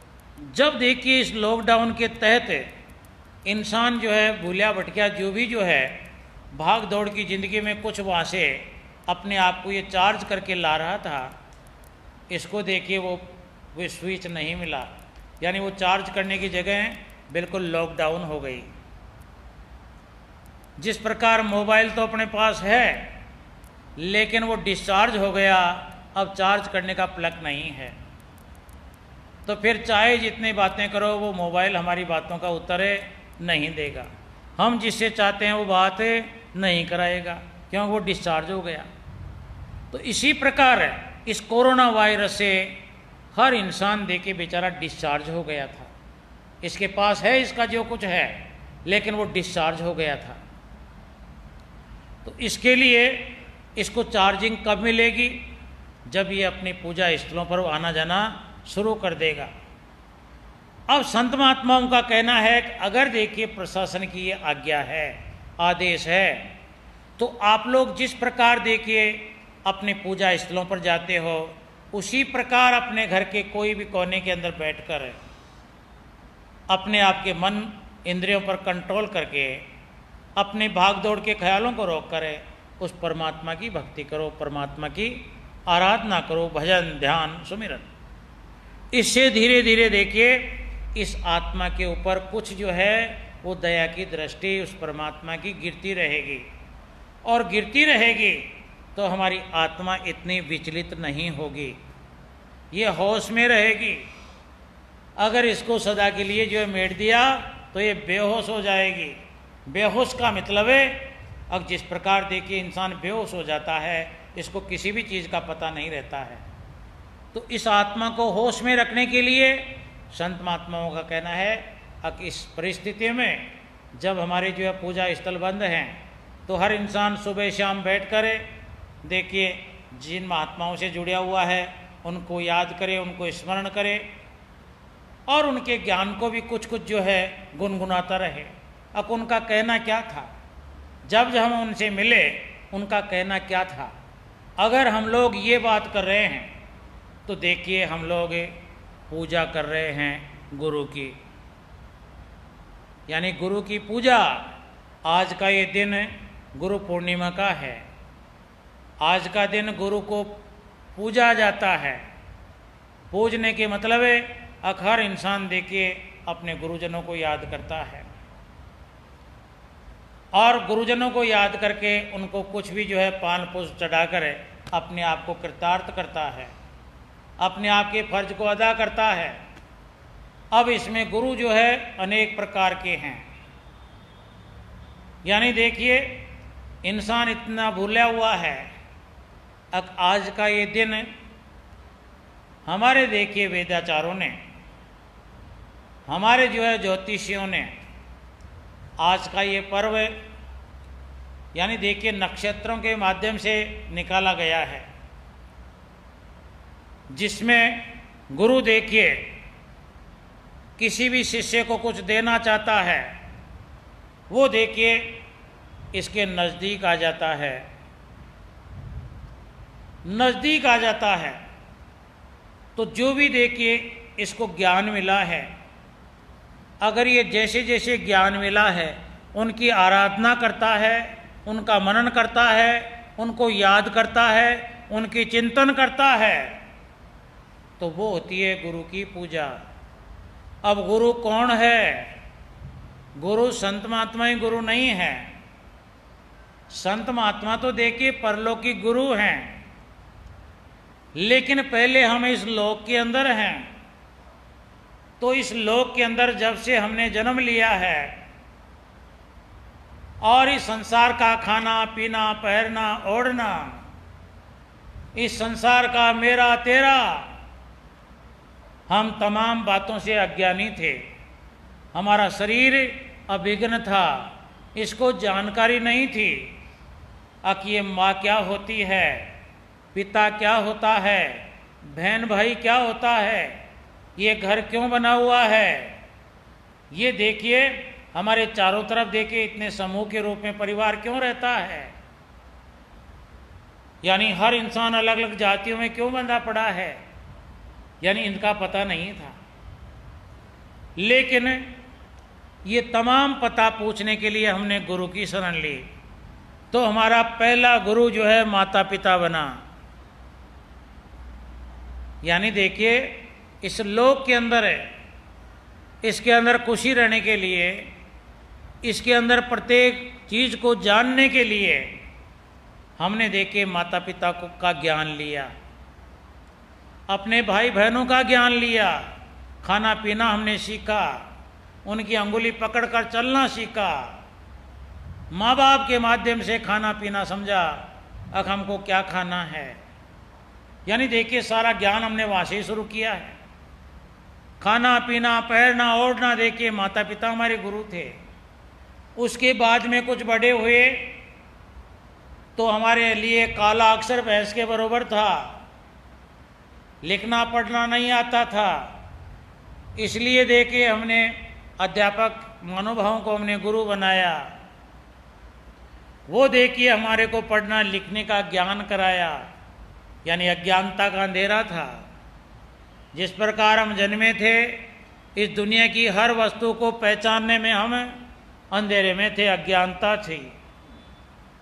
जब देखिए इस लॉकडाउन के तहत इंसान जो है भूलिया भटकिया जो भी जो है भाग दौड़ की ज़िंदगी में कुछ वहाँ से अपने आप को ये चार्ज करके ला रहा था, इसको देखिए वो स्विच नहीं मिला, यानी वो चार्ज करने की जगह बिल्कुल लॉकडाउन हो गई। जिस प्रकार मोबाइल तो अपने पास है लेकिन वो डिस्चार्ज हो गया, अब चार्ज करने का प्लग नहीं है। तो फिर चाहे जितनी बातें करो वो मोबाइल हमारी बातों का उत्तर नहीं देगा, हम जिससे चाहते हैं वो बात नहीं कराएगा, क्यों वो डिस्चार्ज हो गया। तो इसी प्रकार इस कोरोना वायरस से हर इंसान देखिए बेचारा डिस्चार्ज हो गया था। इसके पास है इसका जो कुछ है, लेकिन वो डिस्चार्ज हो गया था। तो इसके लिए इसको चार्जिंग कब मिलेगी? जब ये अपनी पूजा स्थलों पर आना जाना शुरू कर देगा। अब संत महात्माओं का कहना है कि अगर देखिए प्रशासन की ये आज्ञा है, आदेश है, तो आप लोग जिस प्रकार देखिए अपने पूजा स्थलों पर जाते हो, उसी प्रकार अपने घर के कोई भी कोने के अंदर बैठकर अपने आप के मन इंद्रियों पर कंट्रोल करके अपने भाग दौड़ के ख्यालों को रोक कर उस परमात्मा की भक्ति करो, परमात्मा की आराधना करो, भजन ध्यान सुमिरन। इससे धीरे धीरे देखिए इस आत्मा के ऊपर कुछ जो है वो दया की दृष्टि उस परमात्मा की गिरती रहेगी, और गिरती रहेगी तो हमारी आत्मा इतनी विचलित नहीं होगी, ये होश में रहेगी। अगर इसको सदा के लिए जो है मेट दिया तो ये बेहोश हो जाएगी। बेहोश का मतलब है, अब जिस प्रकार देखिए इंसान बेहोश हो जाता है, इसको किसी भी चीज़ का पता नहीं रहता है। तो इस आत्मा को होश में रखने के लिए संत महात्माओं का कहना है कि इस परिस्थिति में जब हमारे जो है पूजा स्थल बंद हैं, तो हर इंसान सुबह शाम बैठ कर देखिए जिन महात्माओं से जुड़ा हुआ है उनको याद करे, उनको स्मरण करे, और उनके ज्ञान को भी कुछ कुछ जो है गुनगुनाता रहे। अब उनका कहना क्या था, जब हम उनसे मिले उनका कहना क्या था। अगर हम लोग ये बात कर रहे हैं तो देखिए हम लोग पूजा कर रहे हैं गुरु की, यानी गुरु की पूजा। आज का ये दिन गुरु पूर्णिमा का है, आज का दिन गुरु को पूजा जाता है। पूजने के मतलब है हर इंसान देखिए अपने गुरुजनों को याद करता है, और गुरुजनों को याद करके उनको कुछ भी जो है पान पुष्प चढ़ाकर अपने आप को कृतार्थ करता है, अपने आप के फर्ज को अदा करता है। अब इसमें गुरु जो है अनेक प्रकार के हैं, यानी देखिए इंसान इतना भूला हुआ है। अब आज का ये दिन हमारे देखिए वेदाचारों ने, हमारे जो है ज्योतिषियों ने आज का ये पर्व यानी देखिए नक्षत्रों के माध्यम से निकाला गया है, जिसमें गुरु देखिए किसी भी शिष्य को कुछ देना चाहता है, वो देखिए इसके नज़दीक आ जाता है, नज़दीक आ जाता है। तो जो भी देखिए इसको ज्ञान मिला है, अगर ये जैसे जैसे ज्ञान मिला है उनकी आराधना करता है, उनका मनन करता है, उनको याद करता है, उनकी चिंतन करता है, तो वो होती है गुरु की पूजा। अब गुरु कौन है? गुरु संत महात्मा ही गुरु नहीं है। संत महात्मा तो देखिए परलोकी गुरु हैं, लेकिन पहले हम इस लोक के अंदर हैं। तो इस लोक के अंदर जब से हमने जन्म लिया है और इस संसार का खाना पीना पहनना ओढ़ना, इस संसार का मेरा तेरा, हम तमाम बातों से अज्ञानी थे। हमारा शरीर अभिज्ञ था, इसको जानकारी नहीं थी कि ये माँ क्या होती है, पिता क्या होता है, बहन भाई क्या होता है, ये घर क्यों बना हुआ है। ये देखिए हमारे चारों तरफ देखिए इतने समूह के रूप में परिवार क्यों रहता है, यानी हर इंसान अलग अलग जातियों में क्यों बंधा पड़ा है, यानी इनका पता नहीं था। लेकिन ये तमाम पता पूछने के लिए हमने गुरु की शरण ली, तो हमारा पहला गुरु जो है माता पिता बना। यानी देखिए इस लोक के अंदर है, इसके अंदर खुशी रहने के लिए, इसके अंदर प्रत्येक चीज को जानने के लिए हमने देखे माता पिता को का ज्ञान लिया, अपने भाई बहनों का ज्ञान लिया, खाना पीना हमने सीखा, उनकी अंगुली पकड़कर चलना सीखा, माँ बाप के माध्यम से खाना पीना समझा, अब हमको क्या खाना है। यानी देखिए सारा ज्ञान हमने वहाँ से शुरू किया है। खाना पीना पहनना ओढ़ना देखिए माता पिता हमारे गुरु थे। उसके बाद में कुछ बड़े हुए तो हमारे लिए काला अक्षर भैंस के बरोबर था, लिखना पढ़ना नहीं आता था, इसलिए देखिए हमने अध्यापक महानुभावों को हमने गुरु बनाया। वो देखिए हमारे को पढ़ना लिखने का ज्ञान कराया, यानी अज्ञानता का अंधेरा था। जिस प्रकार हम जन्मे थे इस दुनिया की हर वस्तु को पहचानने में हम अंधेरे में थे, अज्ञानता थी।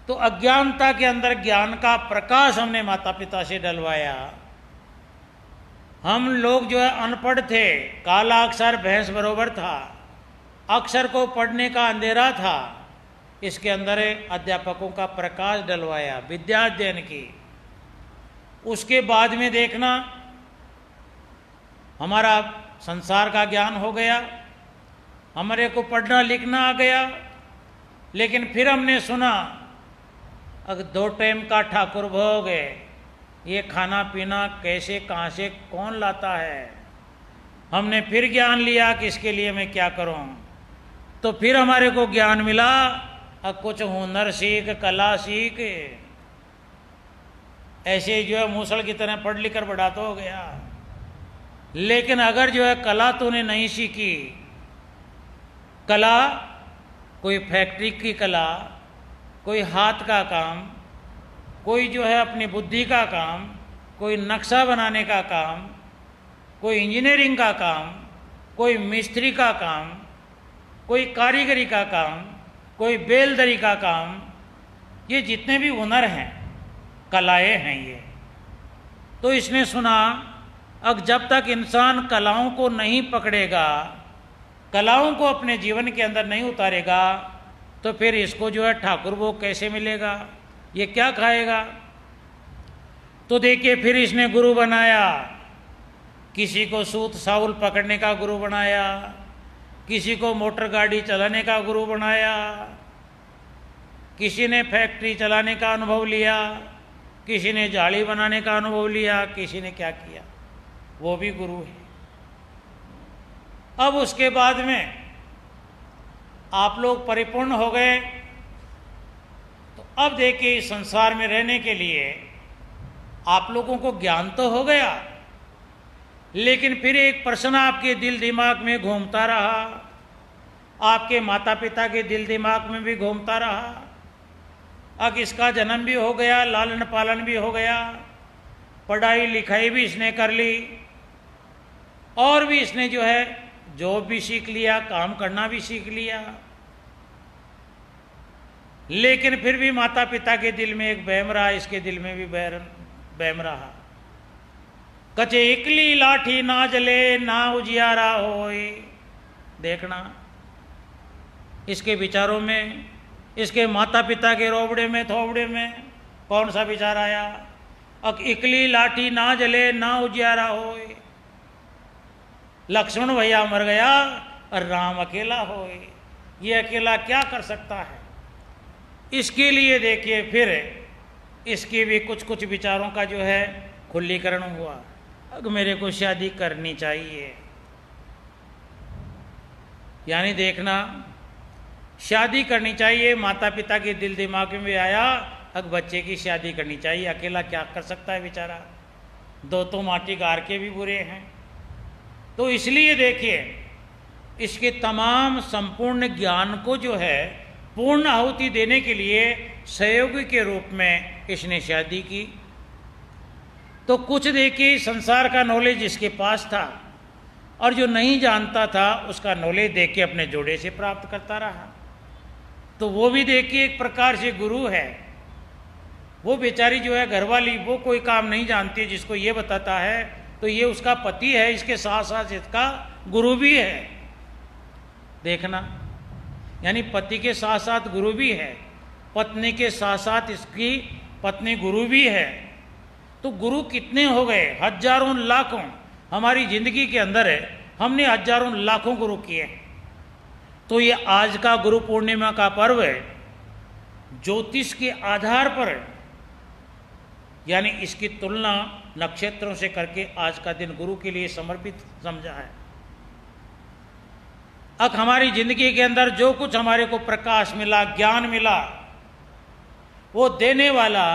तो अज्ञानता के अंदर ज्ञान का प्रकाश हमने माता पिता से डलवाया। हम लोग जो है अनपढ़ थे, काला अक्षर भैंस बरोबर था, अक्षर को पढ़ने का अंधेरा था, इसके अंदर अध्यापकों का प्रकाश डलवाया, विद्या अध्ययन की। उसके बाद में देखना हमारा संसार का ज्ञान हो गया, हमारे को पढ़ना लिखना आ गया। लेकिन फिर हमने सुना अगर 2 टाइम का ठाकुर भोग है, ये खाना पीना कैसे कहाँ से कौन लाता है। हमने फिर ज्ञान लिया कि इसके लिए मैं क्या करूं। तो फिर हमारे को ज्ञान मिला अब कुछ हुनर सीख, कला सीख। ऐसे जो है मूसल की तरह पढ़ लिख कर बड़ा तो हो गया, लेकिन अगर जो है कला तूने नहीं सीखी, कला कोई फैक्ट्री की कला, कोई हाथ का काम, कोई जो है अपनी बुद्धि का काम, कोई नक्शा बनाने का काम, कोई इंजीनियरिंग का काम, कोई मिस्त्री का काम, कोई कारीगरी का काम, कोई बेलदरी का काम, ये जितने भी हुनर हैं कलाएं हैं ये। तो इसने सुना अब जब तक इंसान कलाओं को नहीं पकड़ेगा, कलाओं को अपने जीवन के अंदर नहीं उतारेगा, तो फिर इसको जो है ठाकुर भोग कैसे मिलेगा, ये क्या खाएगा। तो देखिए फिर इसने गुरु बनाया, किसी को सूत साउल पकड़ने का गुरु बनाया, किसी को मोटर गाड़ी चलाने का गुरु बनाया, किसी ने फैक्ट्री चलाने का अनुभव लिया, किसी ने जाली बनाने का अनुभव लिया, किसी ने क्या किया, वो भी गुरु है। अब उसके बाद में आप लोग परिपूर्ण हो गए, तो अब देखिए इस संसार में रहने के लिए आप लोगों को ज्ञान तो हो गया, लेकिन फिर एक प्रश्न आपके दिल दिमाग में घूमता रहा, आपके माता पिता के दिल दिमाग में भी घूमता रहा। अब इसका जन्म भी हो गया, लालन पालन भी हो गया, पढ़ाई लिखाई भी इसने कर ली, और भी इसने जो है जॉब भी सीख लिया, काम करना भी सीख लिया। लेकिन फिर भी माता पिता के दिल में एक बहम रहा, इसके दिल में भी बहम रहा। कचे इकली लाठी ना जले ना उजियारा होए। देखना इसके विचारों में, इसके माता पिता के रोबड़े में थोबड़े में कौन सा विचार आया। अब इकली लाठी ना जले ना उजियारा होए। लक्ष्मण भैया मर गया और राम अकेला हो गए, ये अकेला क्या कर सकता है। इसके लिए देखिए फिर इसके भी कुछ कुछ विचारों का जो है खुलीकरण हुआ। अब मेरे को शादी करनी चाहिए, यानी देखना शादी करनी चाहिए। माता पिता के दिल दिमाग में भी आया अब बच्चे की शादी करनी चाहिए, अकेला क्या कर सकता है बेचारा, दो तो माटी गार के भी बुरे हैं। तो इसलिए देखिए इसके तमाम संपूर्ण ज्ञान को जो है पूर्ण आहुति देने के लिए सहयोगी के रूप में इसने शादी की। तो कुछ देखिए संसार का नॉलेज इसके पास था और जो नहीं जानता था उसका नॉलेज देख के अपने जोड़े से प्राप्त करता रहा। तो वो भी देखिए एक प्रकार से गुरु है। वो बेचारी जो है घरवाली वो कोई काम नहीं जानती, जिसको ये बताता है तो ये उसका पति है, इसके साथ साथ इसका गुरु भी है। देखना यानी पति के साथ साथ गुरु भी है, पत्नी के साथ साथ इसकी पत्नी गुरु भी है। तो गुरु कितने हो गए, हजारों लाखों हमारी जिंदगी के अंदर है, हमने हजारों लाखों गुरु किए। तो ये आज का गुरु पूर्णिमा का पर्व है, ज्योतिष के आधार पर, यानी इसकी तुलना नक्षत्रों से करके आज का दिन गुरु के लिए समर्पित समझा है। अब हमारी जिंदगी के अंदर जो कुछ हमारे को प्रकाश मिला, ज्ञान मिला, वो देने वाला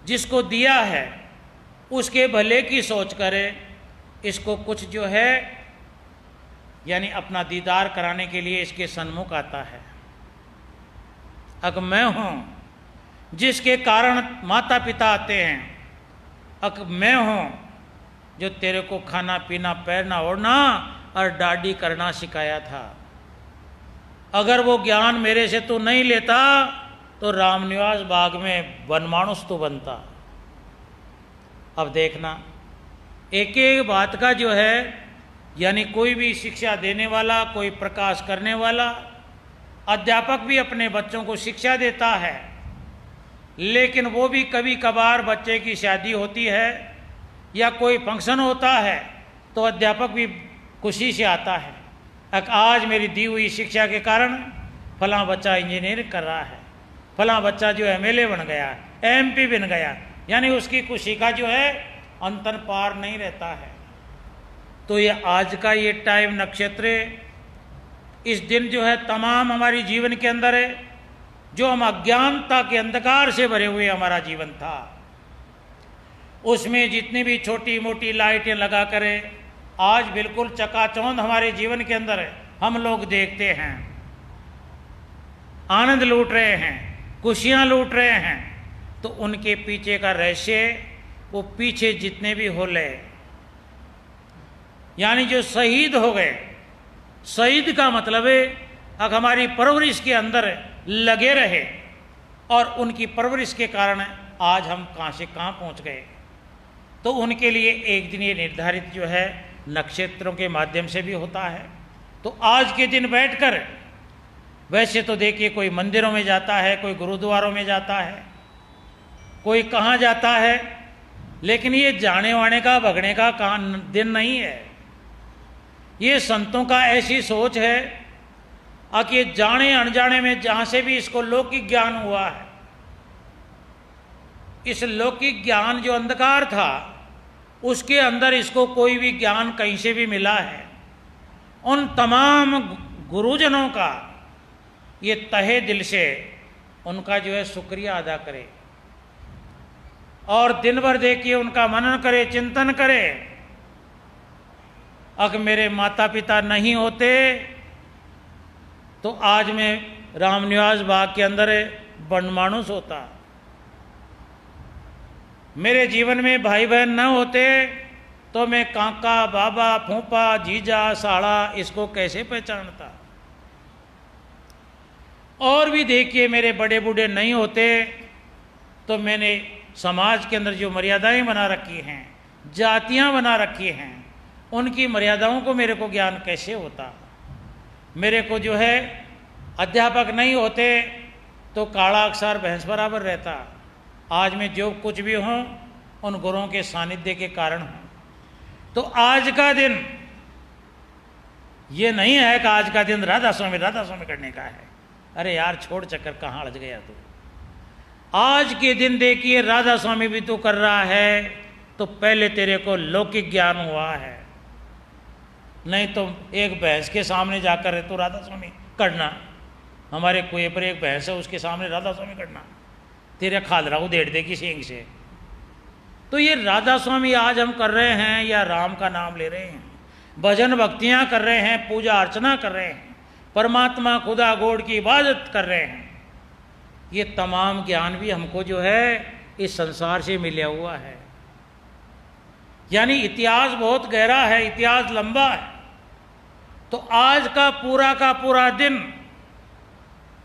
जिसको दिया है उसके भले की सोच करे, इसको कुछ जो है यानी अपना दीदार कराने के लिए इसके सन्मुख आता है। अग मैं हूं जिसके कारण माता पिता आते हैं, अग मैं हूं जो तेरे को खाना पीना पैरना ओढ़ना और दाढ़ी करना सिखाया था। अगर वो ज्ञान मेरे से तू नहीं लेता तो रामनिवास बाग में वनमानुष तो बनता। अब देखना एक एक बात का जो है यानी कोई भी शिक्षा देने वाला, कोई प्रकाश करने वाला, अध्यापक भी अपने बच्चों को शिक्षा देता है, लेकिन वो भी कभी कभार बच्चे की शादी होती है या कोई फंक्शन होता है तो अध्यापक भी खुशी से आता है, आज मेरी दी हुई शिक्षा के कारण फलां बच्चा इंजीनियर कर रहा है, फलां बच्चा जो एमएलए बन गया, एमपी बन गया, यानी उसकी खुशी का जो है अंतर पार नहीं रहता है। तो ये आज का ये टाइम नक्षत्र इस दिन जो है तमाम हमारी जीवन के अंदर है, जो हम अज्ञानता के अंधकार से भरे हुए हमारा जीवन था, उसमें जितनी भी छोटी मोटी लाइटें लगा करें आज बिल्कुल चकाचौंध हमारे जीवन के अंदर है, हम लोग देखते हैं, आनंद लूट रहे हैं, खुशियां लूट रहे हैं। तो उनके पीछे का रहस्य, वो पीछे जितने भी होले यानी जो शहीद हो गए, शहीद का मतलब है अगर हमारी परवरिश के अंदर लगे रहे और उनकी परवरिश के कारण आज हम कहाँ से कहाँ पहुँच गए। तो उनके लिए एक दिन ये निर्धारित जो है नक्षत्रों के माध्यम से भी होता है। तो आज के दिन बैठकर वैसे तो देखिए कोई मंदिरों में जाता है, कोई गुरुद्वारों में जाता है, कोई कहाँ जाता है, लेकिन ये जाने वाने का भगने का दिन नहीं है। ये संतों का ऐसी सोच है कि जाने अनजाने में जहाँ से भी इसको लौकिक ज्ञान हुआ है, इस लौकिक ज्ञान जो अंधकार था उसके अंदर इसको कोई भी ज्ञान कहीं से भी मिला है, उन तमाम गुरुजनों का ये तहे दिल से उनका जो है शुक्रिया अदा करे और दिन भर देखिए उनका मनन करे, चिंतन करे। अगर मेरे माता पिता नहीं होते तो आज मैं रामनिवास बाग के अंदर वनमानुष होता, मेरे जीवन में भाई बहन न होते तो मैं काका, बाबा, फूफा, जीजा, साड़ा इसको कैसे पहचानता। और भी देखिए मेरे बड़े बूढ़े नहीं होते तो मैंने समाज के अंदर जो मर्यादाएं बना रखी हैं, जातियां बना रखी हैं, उनकी मर्यादाओं को मेरे को ज्ञान कैसे होता। मेरे को जो है अध्यापक नहीं होते तो काला अक्षर भैंस बराबर रहता। आज मैं जो कुछ भी हूँ उन गुरुओं के सानिध्य के कारण हूँ। तो आज का दिन ये नहीं है कि आज का दिन राधा स्वामी करने का है। अरे यार छोड़ चक्कर, कहाँ अड़ज गया तू। आज के दिन देखिए राधा स्वामी भी तू कर रहा है तो पहले तेरे को लौकिक ज्ञान हुआ है, नहीं तो एक भैंस के सामने जाकर तो राधा स्वामी करना, हमारे कुएं पर एक भैंस है उसके सामने राधा स्वामी करना, तेरे खादरा उधेड़ देगी सींग से। तो ये राधा स्वामी आज हम कर रहे हैं या राम का नाम ले रहे हैं, भजन भक्तियां कर रहे हैं, पूजा अर्चना कर रहे हैं, परमात्मा खुदा गोड की इबादत कर रहे हैं, ये तमाम ज्ञान भी हमको जो है इस संसार से मिला हुआ है। यानी इतिहास बहुत गहरा है, इतिहास लंबा है। तो आज का पूरा दिन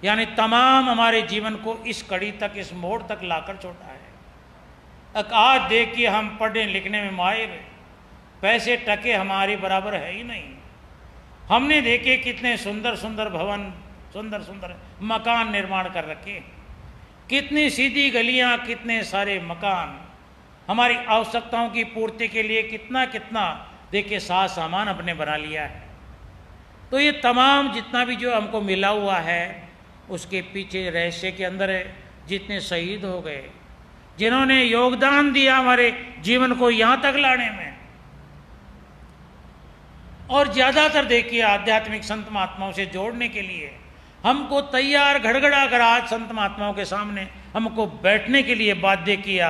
यानी तमाम हमारे जीवन को इस कड़ी तक, इस मोड़ तक लाकर छोड़ा है। आज देखिए हम पढ़ने लिखने में माहिर, पैसे टके हमारे बराबर है ही नहीं। हमने देखे कितने सुंदर सुंदर भवन, सुंदर सुंदर मकान निर्माण कर रखे, कितनी सीधी गलियां, कितने सारे मकान, हमारी आवश्यकताओं की पूर्ति के लिए कितना कितना देखिए साज सामान अपने बना लिया है। तो ये तमाम जितना भी जो हमको मिला हुआ है उसके पीछे रहस्य के अंदर है जितने शहीद हो गए, जिन्होंने योगदान दिया हमारे जीवन को यहां तक लाने में। और ज्यादातर देखिए आध्यात्मिक संत महात्माओं से जोड़ने के लिए हमको तैयार घड़घड़ा कर आज संत महात्माओं के सामने हमको बैठने के लिए बाध्य किया,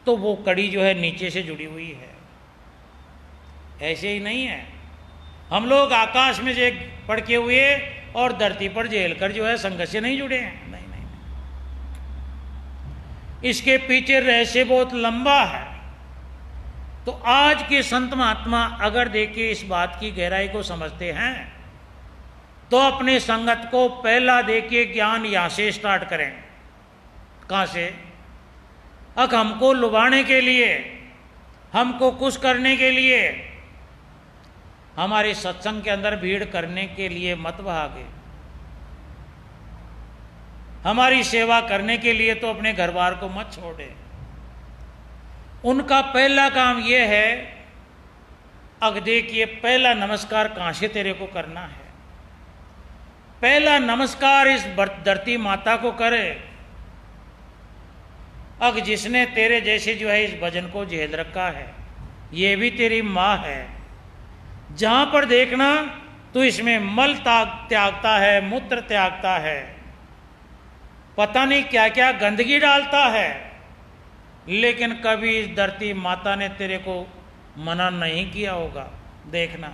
तो वो कड़ी जो है नीचे से जुड़ी हुई है। ऐसे ही नहीं है हम लोग आकाश में से पढ़ के हुए और धरती पर झेल कर जो है संघर्ष से नहीं जुड़े हैं, नहीं। इसके पीछे रहस्य बहुत लंबा है। तो आज के संत महात्मा अगर देखिए इस बात की गहराई को समझते हैं तो अपने संगत को पहला देखिए ज्ञान यहां से स्टार्ट करें। कहां से? हमको लुभाने के लिए, हमको खुश करने के लिए, हमारे सत्संग के अंदर भीड़ करने के लिए मत भागे। हमारी सेवा करने के लिए तो अपने घर बार को मत छोड़े। उनका पहला काम यह है, देखिए पहला नमस्कार कहां से तेरे को करना है। पहला नमस्कार इस धरती माता को करे, जिसने तेरे जैसे जो है इस भजन को झेल रखा है, ये भी तेरी माँ है। जहां पर देखना तो इसमें मल त्यागता है, मूत्र त्यागता है, पता नहीं क्या क्या गंदगी डालता है, लेकिन कभी इस धरती माता ने तेरे को मना नहीं किया होगा। देखना,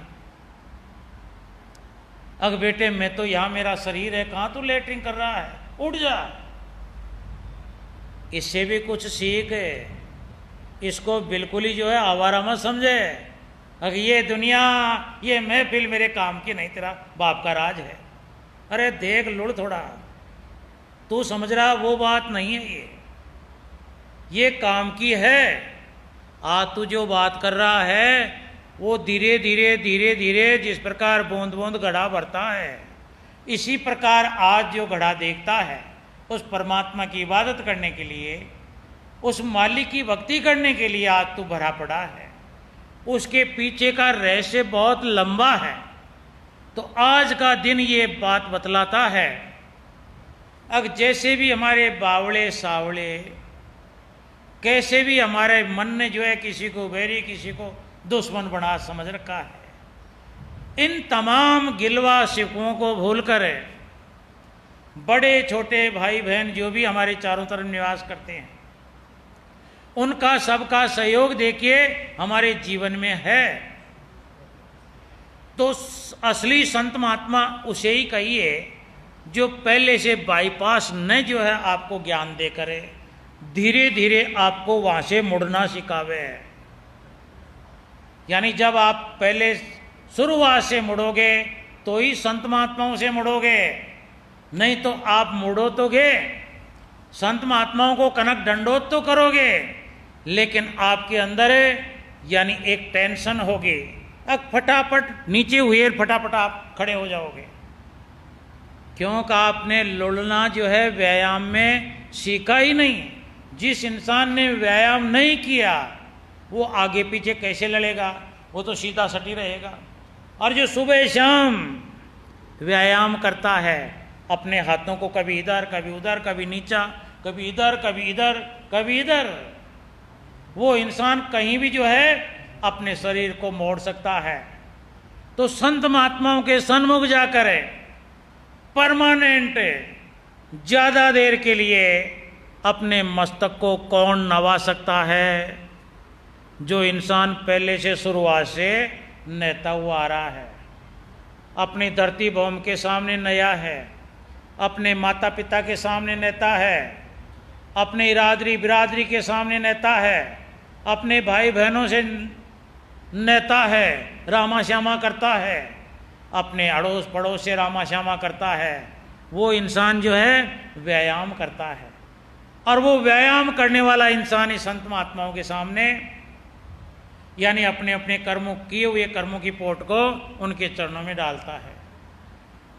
बेटे मैं तो यहां मेरा शरीर है, कहां तू लेटरिंग कर रहा है, उठ जा। इससे भी कुछ सीख है, इसको बिल्कुल ही जो है आवारा मत समझे। ये दुनिया, ये महफिल मेरे काम की नहीं, तेरा बाप का राज है। अरे देख लुढ़ थोड़ा, तू समझ रहा वो बात नहीं है, ये काम की है। आज तू जो बात कर रहा है वो धीरे धीरे जिस प्रकार बूंद बूंद घड़ा भरता है, इसी प्रकार आज जो घड़ा देखता है उस परमात्मा की इबादत करने के लिए, उस मालिक की भक्ति करने के लिए आज तू भरा पड़ा है। उसके पीछे का रहस्य बहुत लंबा है। तो आज का दिन ये बात बतलाता है। जैसे भी हमारे बावड़े सावड़े, कैसे भी हमारे मन ने जो है किसी को बैरी, किसी को दुश्मन बना समझ रखा है, इन तमाम गिलवा शिकवों को भूलकर बड़े छोटे भाई बहन जो भी हमारे चारों तरफ निवास करते हैं, उनका सबका सहयोग देखिए हमारे जीवन में है। तो असली संत महात्मा उसे ही कहिए जो पहले से बाईपास न जो है आपको ज्ञान दे करे, धीरे धीरे आपको वहां से मुड़ना सिखावे। यानी जब आप पहले शुरुआत से मुड़ोगे तो ही संत महात्माओं से मुड़ोगे, नहीं तो आप मुड़ो तो गे, संत महात्माओं को कनक दंडोत तो करोगे, लेकिन आपके अंदर यानी एक टेंशन होगी। फटाफट नीचे हुए फटाफट आप खड़े हो जाओगे, क्योंकि आपने लुढ़ना जो है व्यायाम में सीखा ही नहीं। जिस इंसान ने व्यायाम नहीं किया वो आगे पीछे कैसे लड़ेगा? वो तो सीधा सटी रहेगा। और जो सुबह शाम व्यायाम करता है, अपने हाथों को कभी इधर कभी उधर, कभी नीचा, कभी इधर कभी इधर कभी इधर, वो इंसान कहीं भी जो है अपने शरीर को मोड़ सकता है। तो संत महात्माओं के सन्मुख जाकर परमानेंट ज्यादा देर के लिए अपने मस्तक को कौन नवा सकता है? जो इंसान पहले से शुरुआत से नहता हुआ आ रहा है, अपनी धरती भौम के सामने नया है, अपने माता पिता के सामने नहता है, अपने इरादरी बिरादरी के सामने नहता है, अपने भाई बहनों से नहता है, रामा श्यामा करता है, अपने अड़ोस पड़ोस से रामा श्यामा करता है। वो इंसान जो है व्यायाम करता है। और वो व्यायाम करने वाला इंसान ही संत महात्माओं के सामने, यानी अपने अपने कर्मों किए हुए कर्मों की पोट को उनके चरणों में डालता है।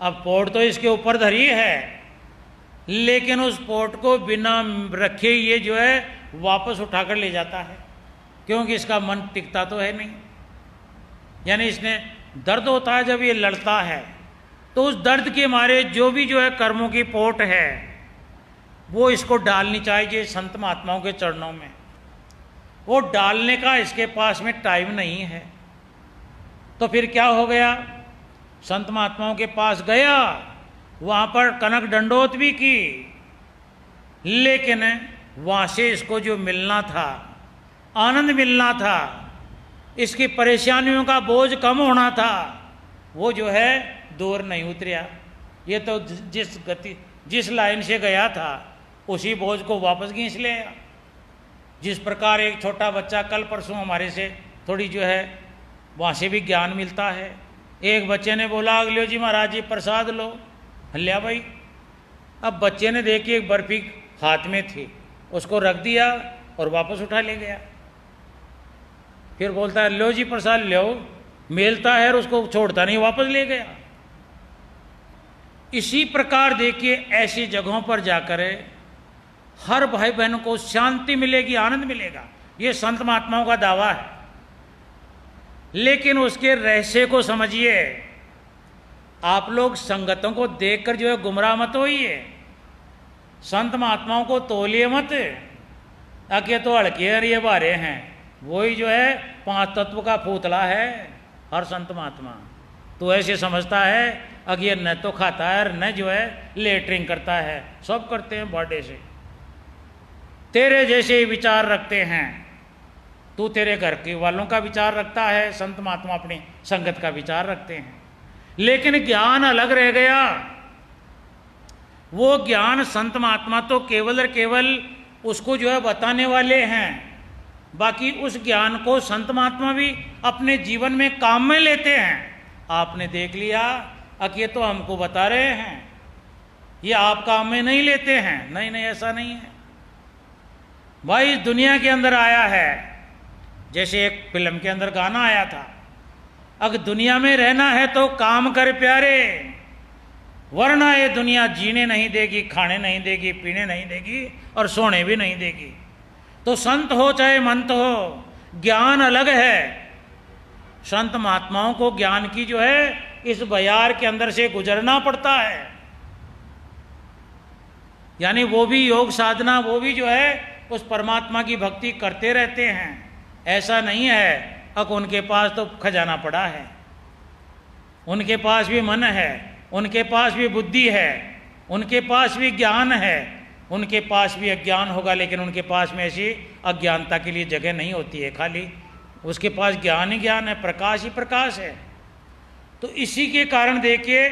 अब पोट तो इसके ऊपर धरी है, लेकिन उस पोट को बिना रखे ये जो है वापस उठाकर ले जाता है, क्योंकि इसका मन टिकता तो है नहीं। यानी इसने दर्द होता है जब ये लड़ता है, तो उस दर्द के मारे जो भी जो है कर्मों की पोट है वो इसको डालनी चाहिए संत महात्माओं के चरणों में। वो डालने का इसके पास में टाइम नहीं है। तो फिर क्या हो गया? संत महात्माओं के पास गया, वहां पर कनक दंडोत भी की, लेकिन वहां से इसको जो मिलना था, आनंद मिलना था, इसकी परेशानियों का बोझ कम होना था, वो जो है दूर नहीं उतरिया। ये तो जिस लाइन से गया था उसी बोझ को वापस खींच लिया। जिस प्रकार एक छोटा बच्चा कल परसों हमारे से थोड़ी जो है वहाँ से भी ज्ञान मिलता है। एक बच्चे ने बोला, अगले जी महाराज जी प्रसाद लो। लिया भाई। अब बच्चे ने देखी एक बर्फी हाथ में थी, उसको रख दिया और वापस उठा ले गया। फिर बोलता है लो जी प्रसाद लो, मेलता है और उसको छोड़ता नहीं, वापस ले गया। इसी प्रकार देखिए ऐसी जगहों पर जाकर हर भाई बहन को शांति मिलेगी, आनंद मिलेगा, ये संत महात्माओं का दावा है। लेकिन उसके रहस्य को समझिए। आप लोग संगतों को देखकर जो है गुमराह मत होइए, संत महात्माओं को तोलिए मत। आके तो हड़के और ये बारे हैं, वही जो है 5 तत्व का पुतला है हर संत महात्मा। तो ऐसे समझता है अगर ये न तो खाता है और न जो है लेटरिंग करता है, सब करते हैं बर्थडे से। तेरे जैसे ही विचार रखते हैं, तू तेरे घर के वालों का विचार रखता है, संत महात्मा अपनी संगत का विचार रखते हैं। लेकिन ज्ञान अलग रह गया। वो ज्ञान संत महात्मा तो केवल और केवल उसको जो है बताने वाले हैं, बाकी उस ज्ञान को संत महात्मा भी अपने जीवन में काम में लेते हैं। आपने देख लिया अब ये तो हमको बता रहे हैं, ये आप काम में नहीं लेते हैं। नहीं नहीं, ऐसा नहीं है भाई। दुनिया के अंदर आया है, जैसे एक फिल्म के अंदर गाना आया था, अगर दुनिया में रहना है तो काम कर प्यारे, वरना ये दुनिया जीने नहीं देगी, खाने नहीं देगी, पीने नहीं देगी और सोने भी नहीं देगी। तो संत हो चाहे मंत हो, ज्ञान अलग है। संत महात्माओं को ज्ञान की जो है इस बयार के अंदर से गुजरना पड़ता है। यानी वो भी योग साधना, वो भी जो है उस परमात्मा की भक्ति करते रहते हैं। ऐसा नहीं है अब उनके पास तो खजाना पड़ा है, उनके पास भी मन है, उनके पास भी बुद्धि है, उनके पास भी ज्ञान है, उनके पास भी अज्ञान होगा, लेकिन उनके पास में ऐसी अज्ञानता के लिए जगह नहीं होती है। खाली उसके पास ज्ञान ही ज्ञान है, प्रकाश ही प्रकाश है। तो इसी के कारण देखिए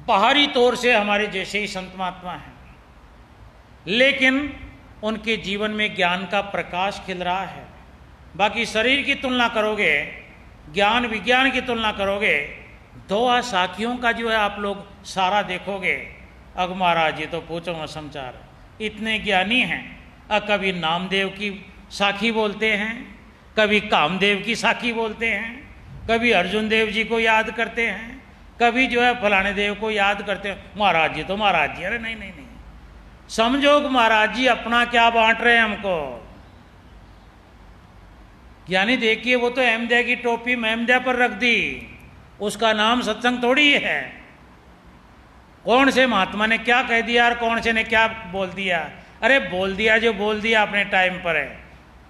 बाहरी तौर से हमारे जैसे ही संत महात्मा हैं, लेकिन उनके जीवन में ज्ञान का प्रकाश खिल रहा है। बाकी शरीर की तुलना करोगे, ज्ञान विज्ञान की तुलना करोगे, 2 साखियों का जो है आप लोग सारा देखोगे, अग महाराज जी तो पूछो मत समाचार, इतने ज्ञानी हैं। कभी नामदेव की साखी बोलते हैं, कभी कामदेव की साखी बोलते हैं, कभी अर्जुन देव जी को याद करते हैं, कभी जो है फलाने देव को याद करते हैं। महाराज जी तो महाराज जी। अरे नहीं नहीं नहीं, समझो कि महाराज जी अपना क्या बांट रहे हैं हमको। यानी देखिए वो तो अहमदिया की टोपी महमदिया पर रख दी, उसका नाम सत्संग थोड़ी है। कौन से महात्मा ने क्या कह दिया और कौन से ने क्या बोल दिया? अरे बोल दिया जो बोल दिया अपने टाइम पर है।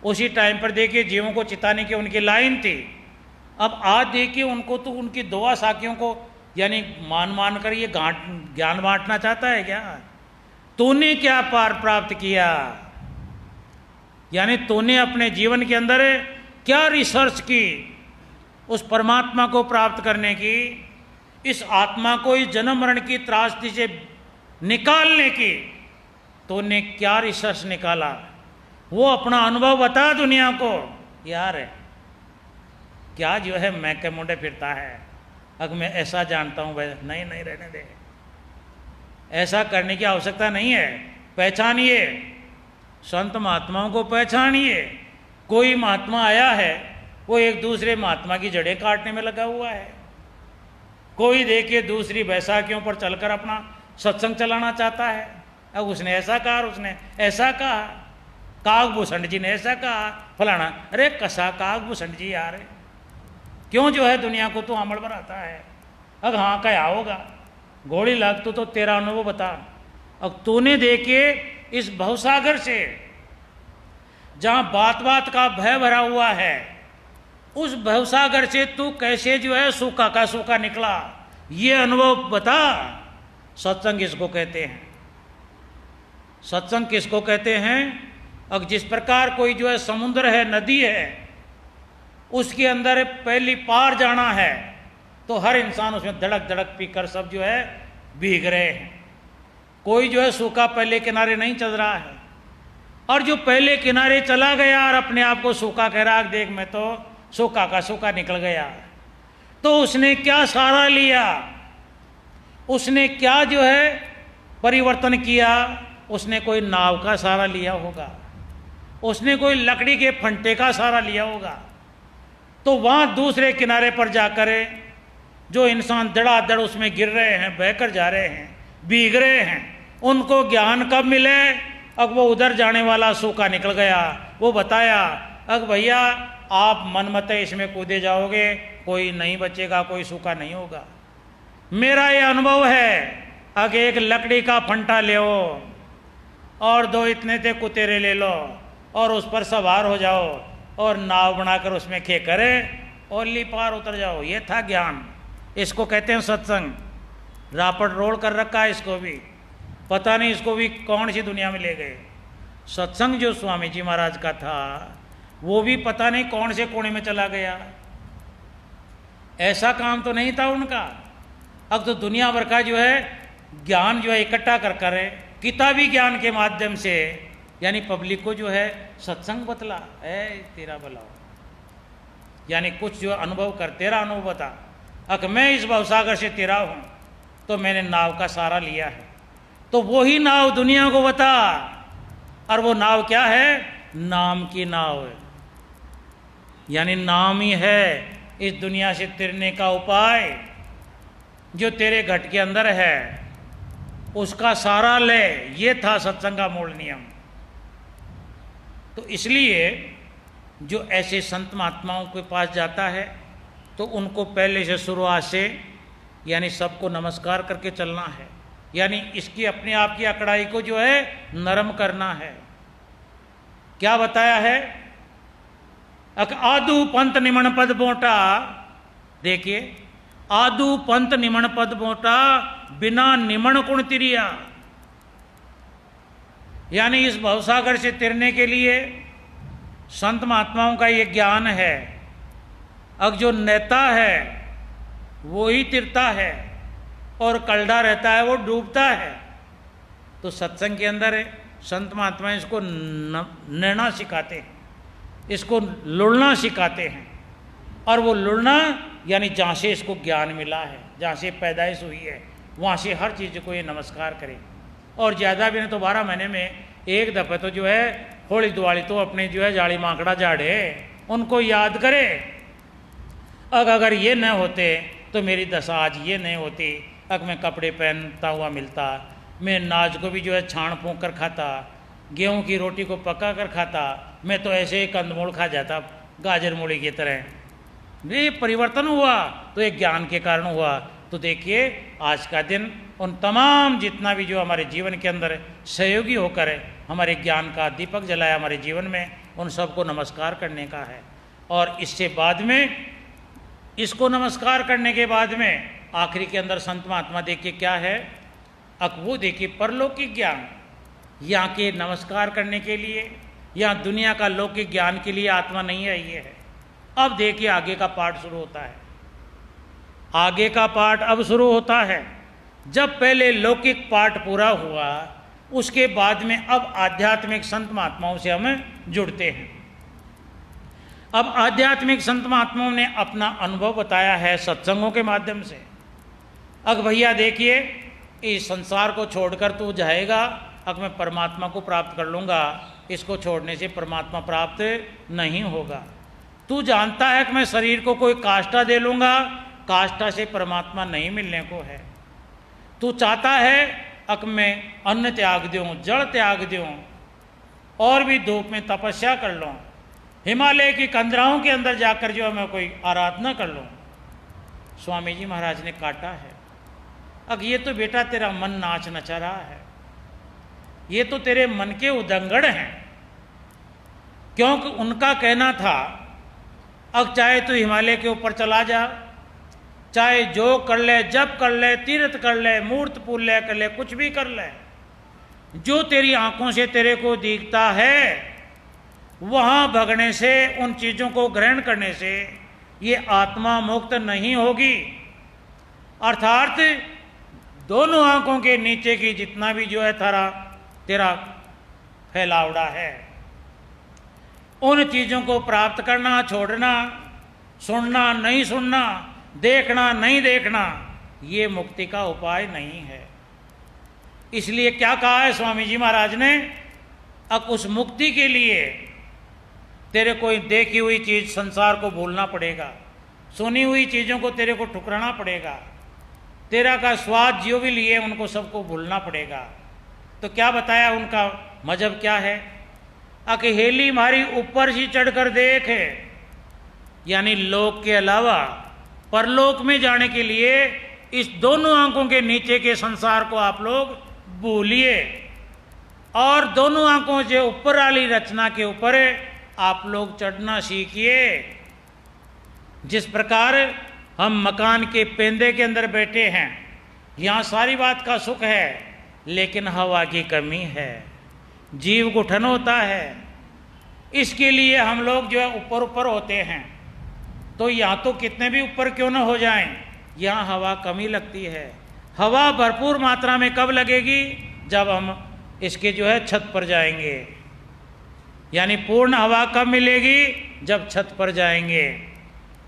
उसी टाइम पर देखिए जीवों को चिताने की उनकी लाइन थी। अब आज देखिए उनको तो उनकी दुआ साखियों को यानी मान कर ये ज्ञान बांटना चाहता है क्या? तूने क्या पार प्राप्त किया? यानी तूने अपने जीवन के अंदर क्या रिसर्च की उस परमात्मा को प्राप्त करने की, इस आत्मा को इस जन्म मरण की त्रासदी से निकालने की तूने क्या रिसर्च निकाला? वो अपना अनुभव बता दुनिया को। यार क्या जो है मैं के मुंडे फिरता है, अगर मैं ऐसा जानता हूं भाई, नहीं नहीं रहने दे, ऐसा करने की आवश्यकता नहीं है। पहचानिए, संत महात्माओं को पहचानिए। कोई महात्मा आया है वो एक दूसरे महात्मा की जड़ें काटने में लगा हुआ है, कोई देखिए दूसरी बैसाखियों पर चलकर अपना सत्संग चलाना चाहता है। अब उसने ऐसा कहा, उसने ऐसा कहा, कागभूषण जी ने ऐसा कहा, फलाना। अरे कसा कागभूषण जी यार, क्यों जो है दुनिया को तो अमल बनाता है? अब हाँ क्या होगा, घोड़ी लाग तो तेरा अनुभव बता। अब तूने देखिए इस भवसागर से जहां बात बात का भय भरा हुआ है, उस भवसागर से तू कैसे जो है सूखा का सूखा निकला, ये अनुभव बता। सत्संग किसको कहते हैं? सत्संग किसको कहते हैं? अब जिस प्रकार कोई जो है समुद्र है, नदी है, उसके अंदर पहली पार जाना है तो हर इंसान उसमें धड़क धड़क पीकर सब जो है भीग रहे हैं। कोई जो है सूखा पहले किनारे नहीं चल रहा है, और जो पहले किनारे चला गया और अपने आप को सूखा कह रहा, देख मैं तो सूखा का सूखा निकल गया, तो उसने क्या सहारा लिया? उसने क्या जो है परिवर्तन किया? उसने कोई नाव का सहारा लिया होगा, उसने कोई लकड़ी के फंटे का सहारा लिया होगा। तो वहां दूसरे किनारे पर जाकर जो इंसान धड़ाधड़ उसमें गिर रहे हैं, बहकर जा रहे हैं, भीग रहे हैं, उनको ज्ञान कब मिले? अब वो उधर जाने वाला सूखा निकल गया, वो बताया अब भैया आप मनमत इसमें कूदे जाओगे, कोई नहीं बचेगा, कोई सूखा नहीं होगा। मेरा ये अनुभव है। अगर एक लकड़ी का फंटा ले और दो इतने थे कुतेरे ले लो और उस पर सवार हो जाओ और नाव बनाकर उसमें खे करे और ली पार उतर जाओ, ये था ज्ञान। इसको कहते हैं सत्संग। रापट रोल कर रखा है इसको भी, पता नहीं इसको भी कौन सी दुनिया में ले गए। सत्संग जो स्वामी जी महाराज का था वो भी पता नहीं कौन से कोने में चला गया। ऐसा काम तो नहीं था उनका। अब तो दुनिया भर का जो है ज्ञान जो है इकट्ठा कर कर किताबी ज्ञान के माध्यम से यानी पब्लिक को जो है सत्संग बतला है तेरा भला, यानी कुछ जो अनुभव कर, तेरा अनुभव बता। अगर मैं इस भवसागर से तेरा हूं तो मैंने नाव का सहारा लिया है, तो वही नाव दुनिया को बता। और वो नाव क्या है? नाम की नाव है, यानी नाम ही है इस दुनिया से तिरने का उपाय। जो तेरे घट के अंदर है उसका सहारा ले, ये था सत्संग का मूल नियम। तो इसलिए जो ऐसे संत महात्माओं के पास जाता है तो उनको पहले से शुरुआत से यानी सबको नमस्कार करके चलना है, यानी इसकी अपने आप की अकड़ाई को जो है नरम करना है। क्या बताया है? आदु पंत निमण पद बोटा, देखिए आदु पंत निमण पद बोटा, बिना निमण कुण तिरिया। यानी इस भवसागर से तिरने के लिए संत महात्माओं का ये ज्ञान है। अब जो नेता है वो ही तिरता है और कलड़ा रहता है वो डूबता है। तो सत्संग के अंदर संत महात्मा इसको नैना सिखाते हैं, इसको लुढ़ना सिखाते हैं। और वो लुढ़ना यानी जहाँ से इसको ज्ञान मिला है, जहाँ से पैदाइश हुई है, वहाँ से हर चीज़ को ये नमस्कार करे। और ज़्यादा भी नहीं तो 12 महीने में एक दफ़े तो जो है होली दिवाली तो अपने जो है जाड़ी माकड़ा झाड़े उनको याद करे। अगर ये न होते तो मेरी दशा आज ये नहीं होती। अगर मैं कपड़े पहनता हुआ मिलता, मैं नाज को भी जो है छान फूंक कर खाता, गेहूं की रोटी को पका कर खाता, मैं तो ऐसे ही कंदमूल खा जाता गाजर मूली की तरह। ये परिवर्तन हुआ तो एक ज्ञान के कारण हुआ। तो देखिए आज का दिन उन तमाम जितना भी जो हमारे जीवन के अंदर सहयोगी होकर हमारे ज्ञान का दीपक जलाया हमारे जीवन में, उन सबको नमस्कार करने का है। और इससे बाद में, इसको नमस्कार करने के बाद में आखिरी के अंदर संत महात्मा देखिए क्या है, वो देखिए परलौकिक ज्ञान। यहाँ के नमस्कार करने के लिए, यहाँ दुनिया का लौकिक ज्ञान के लिए आत्मा नहीं आई है। अब देखिए आगे का पाठ शुरू होता है। आगे का पाठ अब शुरू होता है। जब पहले लौकिक पाठ पूरा हुआ, उसके बाद में अब आध्यात्मिक संत महात्माओं से हम जुड़ते हैं। अब आध्यात्मिक संत महात्माओं ने अपना अनुभव बताया है सत्संगों के माध्यम से। अब भैया देखिए, इस संसार को छोड़कर तू जाएगा, अब मैं परमात्मा को प्राप्त कर लूँगा, इसको छोड़ने से परमात्मा प्राप्त नहीं होगा। तू जानता है कि मैं शरीर को कोई काष्ठा दे लूँगा, काष्ठा से परमात्मा नहीं मिलने को है। तू चाहता है अब मैं अन्न त्याग दूँ, जल त्याग दूँ, और भी धूप में तपस्या कर लूँ, हिमालय की कंदराओं के अंदर जाकर जो है मैं कोई आराधना कर लूँ। स्वामी जी महाराज ने काटा है। अब ये तो बेटा तेरा मन नाच नचा रहा है, ये तो तेरे मन के उदंगड़ हैं। क्योंकि उनका कहना था अब चाहे तू हिमालय के ऊपर चला जा, चाहे जो कर ले, जप कर ले, तीर्थ कर ले, मूर्त पूजा कर ले, कुछ भी कर ले, जो तेरी आंखों से तेरे को दिखता है वहां भगने से, उन चीजों को ग्रहण करने से ये आत्मा मुक्त नहीं होगी। अर्थात दोनों आंखों के नीचे की जितना भी जो है तेरा फैलावड़ा है, उन चीजों को प्राप्त करना, छोड़ना, सुनना नहीं सुनना, देखना नहीं देखना, ये मुक्ति का उपाय नहीं है। इसलिए क्या कहा है स्वामी जी महाराज ने, अब उस मुक्ति के लिए तेरे को देखी हुई चीज संसार को भूलना पड़ेगा, सुनी हुई चीजों को तेरे को ठुकराना पड़ेगा, तेरा का स्वाद जो भी लिए उनको सबको भूलना पड़ेगा। तो क्या बताया उनका मजहब क्या है, अकेली मारी ऊपर से चढ़कर देख, यानी लोक के अलावा परलोक में जाने के लिए इस दोनों आंखों के नीचे के संसार को आप लोग भूलिए, और दोनों आंखों से ऊपर वाली रचना के ऊपर आप लोग चढ़ना सीखिए। जिस प्रकार हम मकान के पेंदे के अंदर बैठे हैं, यहाँ सारी बात का सुख है, लेकिन हवा की कमी है, जीव गुठन होता है। इसके लिए हम लोग जो है ऊपर ऊपर होते हैं। तो यहाँ तो कितने भी ऊपर क्यों न हो जाएं, यहाँ हवा कमी लगती है। हवा भरपूर मात्रा में कब लगेगी, जब हम इसके जो है छत पर जाएंगे। यानी पूर्ण हवा कब मिलेगी, जब छत पर जाएंगे।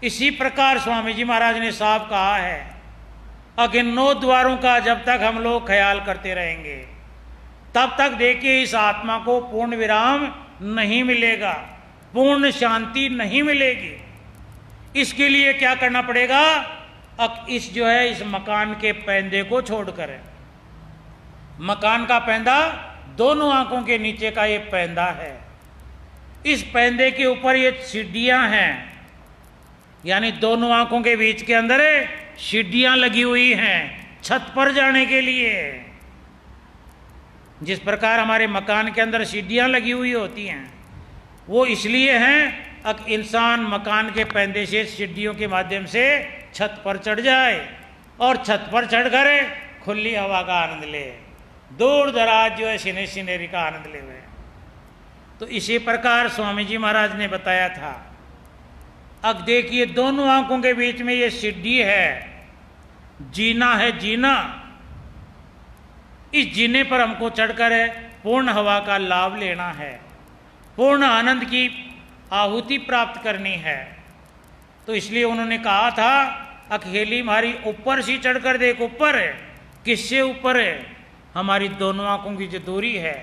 इसी प्रकार स्वामी जी महाराज ने साफ कहा है, अगर 9 द्वारों का जब तक हम लोग ख्याल करते रहेंगे, तब तक देखिए इस आत्मा को पूर्ण विराम नहीं मिलेगा, पूर्ण शांति नहीं मिलेगी। इसके लिए क्या करना पड़ेगा, अब इस जो है इस मकान के पैंदे को छोड़कर, मकान का पैंदा दोनों आंखों के नीचे का ये पैंदा है, इस पैंदे के ऊपर ये सीढ़ियां हैं, यानी दोनों आंखों के बीच के अंदर सीढ़ियां लगी हुई हैं छत पर जाने के लिए। जिस प्रकार हमारे मकान के अंदर सीढ़ियां लगी हुई होती हैं, वो इसलिए हैं अब इंसान मकान के पैंदे से सीढ़ियों के माध्यम से छत पर चढ़ जाए, और छत पर चढ़कर खुली हवा का आनंद ले, दूर दराज जो है सीनेरी का आनंद ले हुए। तो इसी प्रकार स्वामी जी महाराज ने बताया था। अब देखिए दोनों आंखों के बीच में ये सीढ़ी है, जीना है जीना। इस जीने पर हमको चढ़कर पूर्ण हवा का लाभ लेना है, पूर्ण आनंद की आहुति प्राप्त करनी है। तो इसलिए उन्होंने कहा था, अकेली मारी ऊपर से चढ़कर देख, ऊपर है किससे ऊपर है, हमारी दोनों आंखों की जो दूरी है,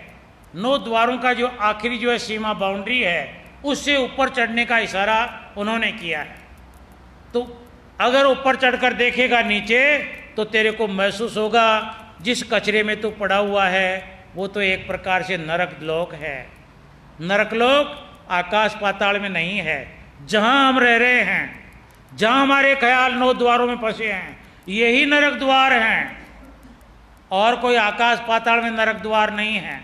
9 द्वारों का जो आखिरी जो है सीमा बाउंड्री है, उससे ऊपर चढ़ने का इशारा उन्होंने किया है। तो अगर ऊपर चढ़कर देखेगा नीचे, तो तेरे को महसूस होगा जिस कचरे में तू पड़ा हुआ है वो तो एक प्रकार से नरक लोक है। नरक लोक आकाश पाताल में नहीं है, जहां हम रह रहे हैं, जहां हमारे ख्याल 9 द्वारों में फंसे हैं, यही नरक द्वार हैं, और कोई आकाश पाताल में नरक द्वार नहीं है।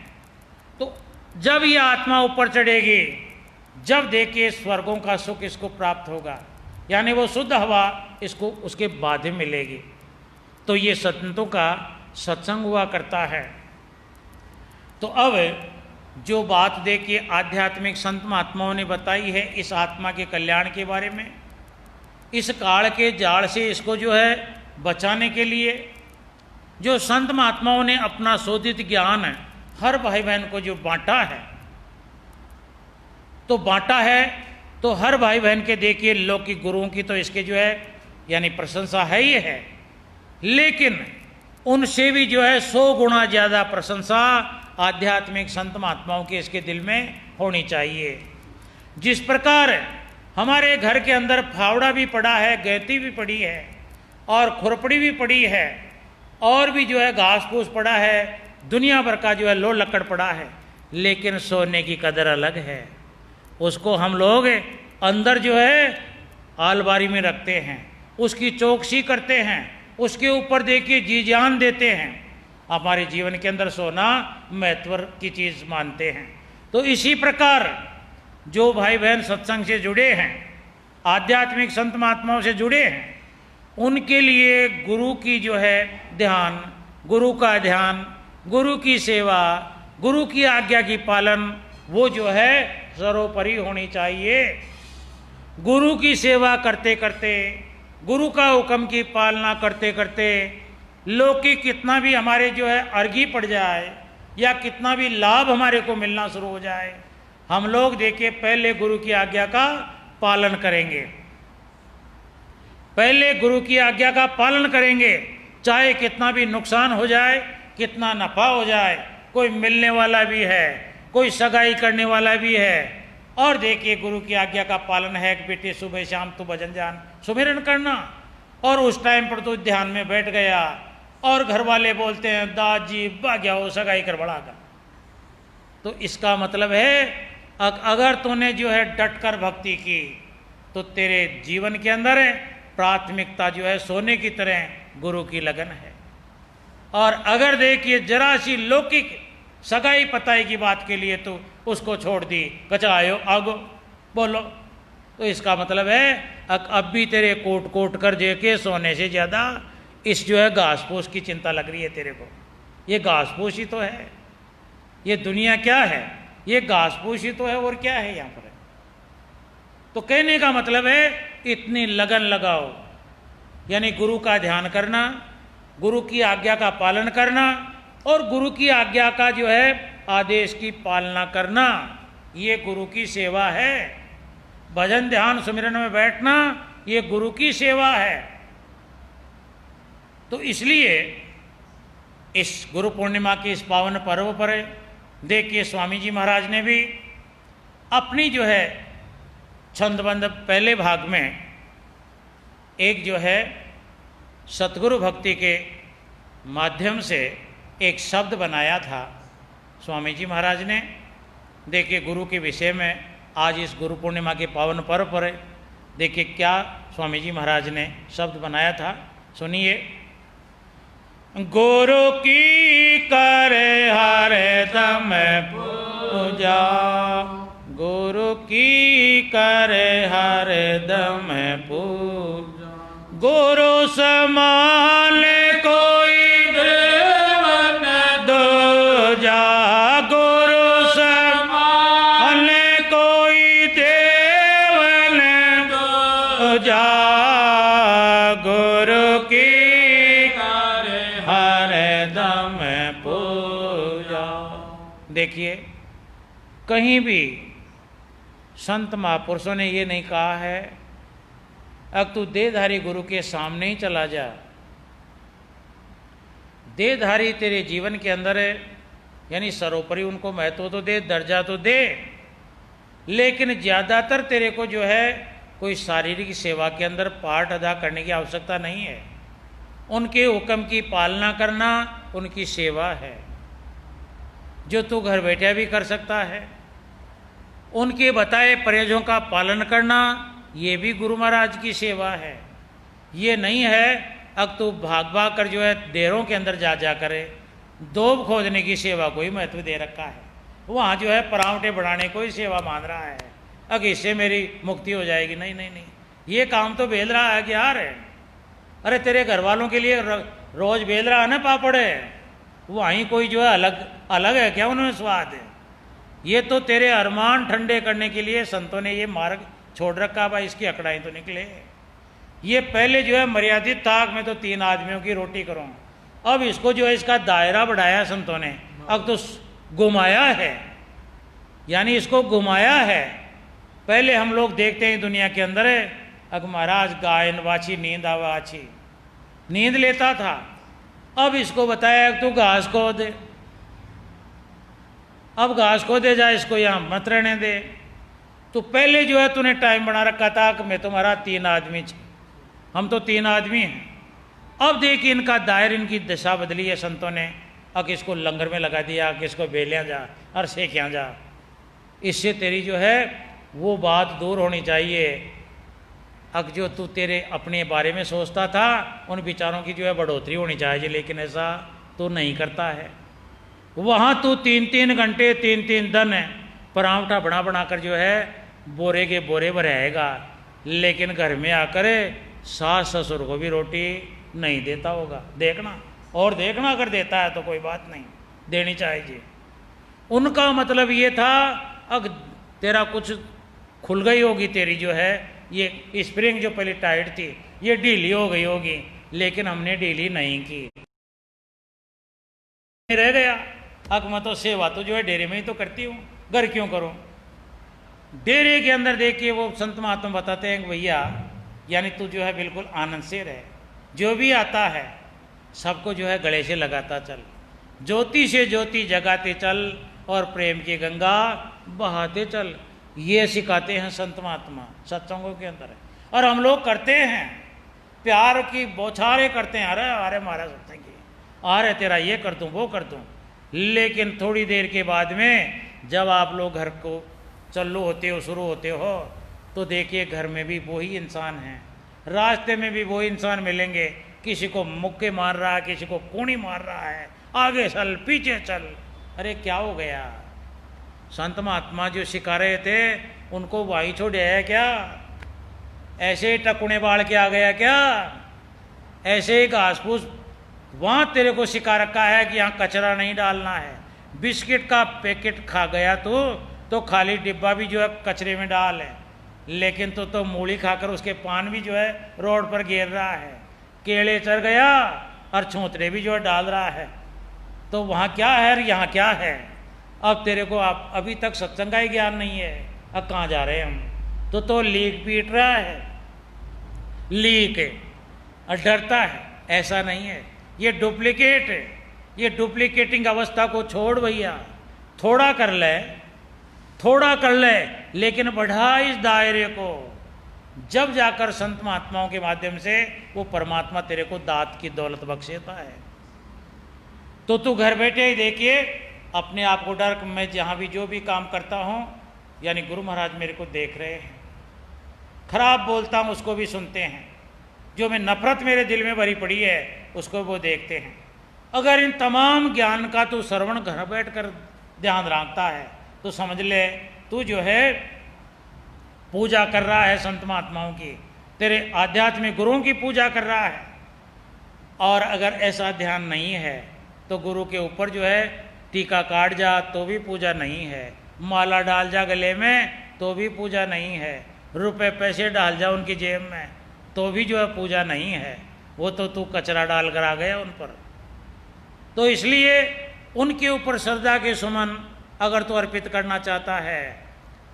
तो जब ये आत्मा ऊपर चढ़ेगी, जब देखिए स्वर्गों का सुख इसको प्राप्त होगा, यानी वो शुद्ध हवा इसको उसके बाद ही मिलेगी। तो ये संतों का सत्संग हुआ करता है। तो अब जो बात देखिए आध्यात्मिक संत महात्माओं ने बताई है इस आत्मा के कल्याण के बारे में, इस काल के जाल से इसको जो है बचाने के लिए, जो संत महात्माओं ने अपना शोधित ज्ञान हर भाई बहन को जो बांटा है, तो बांटा है तो हर भाई बहन के देखिए लौकिक गुरुओं की तो इसके जो है यानी प्रशंसा है ही है, लेकिन उनसे भी जो है 100 गुना ज़्यादा प्रशंसा आध्यात्मिक संत महात्माओं के इसके दिल में होनी चाहिए। जिस प्रकार हमारे घर के अंदर फावड़ा भी पड़ा है, गैती भी पड़ी है, और खुरपड़ी भी पड़ी है, और भी जो है घास फूस पड़ा है, दुनिया भर का जो है लो लकड़ पड़ा है, लेकिन सोने की कदर अलग है। उसको हम लोग अंदर जो है आलमारी में रखते हैं, उसकी चौकसी करते हैं, उसके ऊपर देखिए जी जान देते हैं। हमारे जीवन के अंदर सोना महत्व की चीज़ मानते हैं। तो इसी प्रकार जो भाई बहन सत्संग से जुड़े हैं, आध्यात्मिक संत महात्माओं से जुड़े हैं, उनके लिए गुरु की जो है ध्यान, गुरु का ध्यान, गुरु की सेवा, गुरु की आज्ञा की पालन, वो जो है सर्वोपरि होनी चाहिए। गुरु की सेवा करते करते, गुरु का हुक्म की पालना करते करते, लौकिक कितना भी हमारे जो है अर्घी पड़ जाए या कितना भी लाभ हमारे को मिलना शुरू हो जाए, हम लोग देखिए पहले गुरु की आज्ञा का पालन करेंगे, पहले गुरु की आज्ञा का पालन करेंगे, चाहे कितना भी नुकसान हो जाए, कितना नफा हो जाए। कोई मिलने वाला भी है, कोई सगाई करने वाला भी है, और देखिए गुरु की आज्ञा का पालन है कि बेटे सुबह शाम तो भजन ध्यान सुमिरन करना, और उस टाइम पर तो ध्यान में बैठ गया और घर वाले बोलते हैं दादी भाग्या हो सगाई कर बड़ा का। तो इसका मतलब है अगर तूने जो है डट कर भक्ति की तो तेरे जीवन के अंदर प्राथमिकता जो है सोने की तरह गुरु की लगन है। और अगर देखिए जरा सी लौकिक सगाई पताई की बात के लिए तो उसको छोड़ दी, कचायो आगो बोलो, तो इसका मतलब है अब भी तेरे कोट कोट कर देके सोने से ज़्यादा इस जो है घास फूस की चिंता लग रही है तेरे को। ये घास फूस ही तो है, ये दुनिया क्या है, ये घास फूस ही तो है, और क्या है यहाँ पर। तो कहने का मतलब है इतनी लगन लगाओ, यानी गुरु का ध्यान करना, गुरु की आज्ञा का पालन करना, और गुरु की आज्ञा का जो है आदेश की पालना करना, ये गुरु की सेवा है। भजन ध्यान सुमिरन में बैठना ये गुरु की सेवा है। तो इसलिए इस गुरु पूर्णिमा के इस पावन पर्व पर देखिए स्वामी जी महाराज ने भी अपनी जो है छंदबंद पहले भाग में एक जो है सतगुरु भक्ति के माध्यम से एक शब्द बनाया था स्वामी जी महाराज ने। देखिए गुरु के विषय में आज इस गुरु पूर्णिमा के पावन पर्व पर देखिए क्या स्वामी जी महाराज ने शब्द बनाया था, सुनिए। गुरु की करे हरे दम पूजा, गुरु की करे हरे दम पूजा, गुरु समान कोई देव न दूजा, गुरु समान कोई देव न दूजा, गुरु की करे हरे दम पूजा। देखिए कहीं भी संत महापुरुषों ने ये नहीं कहा है अब तू देहधारी गुरु के सामने ही चला जा। देहधारी तेरे जीवन के अंदर है, यानी सर्वोपरि उनको महत्व तो दे, दर्जा तो दे, लेकिन ज़्यादातर तेरे को जो है कोई शारीरिक सेवा के अंदर पार्ट अदा करने की आवश्यकता नहीं है। उनके हुक्म की पालना करना उनकी सेवा है, जो तू घर बैठे भी कर सकता है। उनके बताए प्रयोजों का पालन करना, ये भी गुरु महाराज की सेवा है। ये नहीं है अब तू भाग भाग कर जो है देरों के अंदर जा जा करे दोब खोदने की सेवा कोई महत्व दे रखा है, वहाँ जो है परावटे बढ़ाने को ही सेवा मान रहा है, अब इससे मेरी मुक्ति हो जाएगी। नहीं नहीं नहीं, ये काम तो बेल रहा है कि यार है, अरे तेरे घर वालों के लिए रोज बेल रहा है ना पापड़े, वहीं कोई जो है अलग अलग है क्या उनमें स्वाद है? ये तो तेरे अरमान ठंडे करने के लिए संतों ने ये मार्ग छोड़ रखा, भाई इसकी अकड़ाई तो निकले। ये पहले जो है मर्यादित था मैं तो 3 आदमियों की रोटी करूं, अब इसको जो है इसका दायरा बढ़ाया संतों ने, अब तो घुमाया है, यानी इसको घुमाया है। पहले हम लोग देखते हैं दुनिया के अंदर है अब महाराज गायन वाची नींद आवा आची, नींद लेता था, अब इसको बताया तू घास को दे, अब घास को दे जा, इसको यहाँ मत रहने दे। तो पहले जो है तूने टाइम बना रखा था कि मैं तुम्हारा 3 आदमी छे, हम तो 3 आदमी हैं। अब देख इनका दायर इनकी दिशा बदली है संतों ने, अब इसको लंगर में लगा दिया कि इसको बेलिया जा और सेकिया जा। इससे तेरी जो है वो बात दूर होनी चाहिए। अब जो तू तेरे अपने बारे में सोचता था उन विचारों की जो है बढ़ोतरी होनी चाहिए, लेकिन ऐसा तू नहीं करता है। वहाँ तू 3-3 घंटे 3-3 दिन परांठा बना बना कर जो है बोरे के बोरे भराएगा, लेकिन घर में आकर सास ससुर को भी रोटी नहीं देता होगा। देखना, और देखना अगर देता है तो कोई बात नहीं, देनी चाहिए। उनका मतलब ये था अब तेरा कुछ खुल गई होगी, तेरी जो है ये स्प्रिंग जो पहले टाइट थी ये ढीली हो गई होगी, लेकिन हमने ढीली नहीं की, रह गया। अब मैं तो सेवा तो जो है डेरे में ही तो करती हूँ, घर क्यों करूँ? डेरे के अंदर देखिए वो संत महात्मा बताते हैं कि भैया यानी तू जो है बिल्कुल आनंद से रहे, जो भी आता है सबको जो है गले से लगाता चल, ज्योति से ज्योति जगाते चल और प्रेम की गंगा बहाते चल, ये सिखाते हैं संत महात्मा सत्संगों के अंदर है। और हम लोग करते हैं, प्यार की बौछारें करते हैं, अरे अरे हमारा सत्संग की, अरे तेरा ये कर दूँ वो कर दूँ, लेकिन थोड़ी देर के बाद में जब आप लोग घर को चालू होते हो शुरू होते हो तो देखिए घर में भी वही इंसान हैं, रास्ते में भी वही इंसान मिलेंगे, किसी को मुक्के मार रहा है, किसी को कूणी मार रहा है, आगे चल पीछे चल। अरे क्या हो गया? संत महात्मा जो सिखा रहे थे उनको वहीं छोड़ आया क्या? ऐसे ही टकुने बाढ़ के आ गया क्या? ऐसे ही घास फूस वहाँ तेरे को सिखा रखा है कि यहाँ कचरा नहीं डालना है। बिस्किट का पैकेट खा गया तो खाली डिब्बा भी जो है कचरे में डाल है, लेकिन तो मूली खाकर उसके पान भी जो है रोड पर गिर रहा है, केले चढ़ गया और छूतरे भी जो है डाल रहा है। तो वहाँ क्या है और यहाँ क्या है? अब तेरे को आप अभी तक सत्संग का ही ज्ञान नहीं है, अब कहाँ जा रहे हैं हम? तो लीक पीट रहा है, लीक है और डरता है। ऐसा नहीं है, ये डुप्लीकेट है। ये डुप्लीकेटिंग अवस्था को छोड़ भैया, थोड़ा कर ले, थोड़ा कर ले, लेकिन बढ़ा इस दायरे को, जब जाकर संत महात्माओं के माध्यम से वो परमात्मा तेरे को दात की दौलत बख्शेता है। तो तू घर बैठे ही देखिए अपने आप को डर, मैं जहाँ भी जो भी काम करता हूँ यानी गुरु महाराज मेरे को देख रहे हैं, खराब बोलता हूँ उसको भी सुनते हैं, जो मैं नफरत मेरे दिल में भरी पड़ी है उसको वो देखते हैं। अगर इन तमाम ज्ञान का तू श्रवण घर बैठ कर ध्यान रखता है तो समझ ले तू जो है पूजा कर रहा है संत महात्माओं की, तेरे आध्यात्मिक गुरुओं की पूजा कर रहा है। और अगर ऐसा ध्यान नहीं है तो गुरु के ऊपर जो है टीका काट जा तो भी पूजा नहीं है, माला डाल जा गले में तो भी पूजा नहीं है, रुपए पैसे डाल जा उनकी जेब में तो भी जो है पूजा नहीं है। वो तो तू कचरा डाल कर आ गया उन पर। तो इसलिए उनके ऊपर श्रद्धा के सुमन अगर तू अर्पित करना चाहता है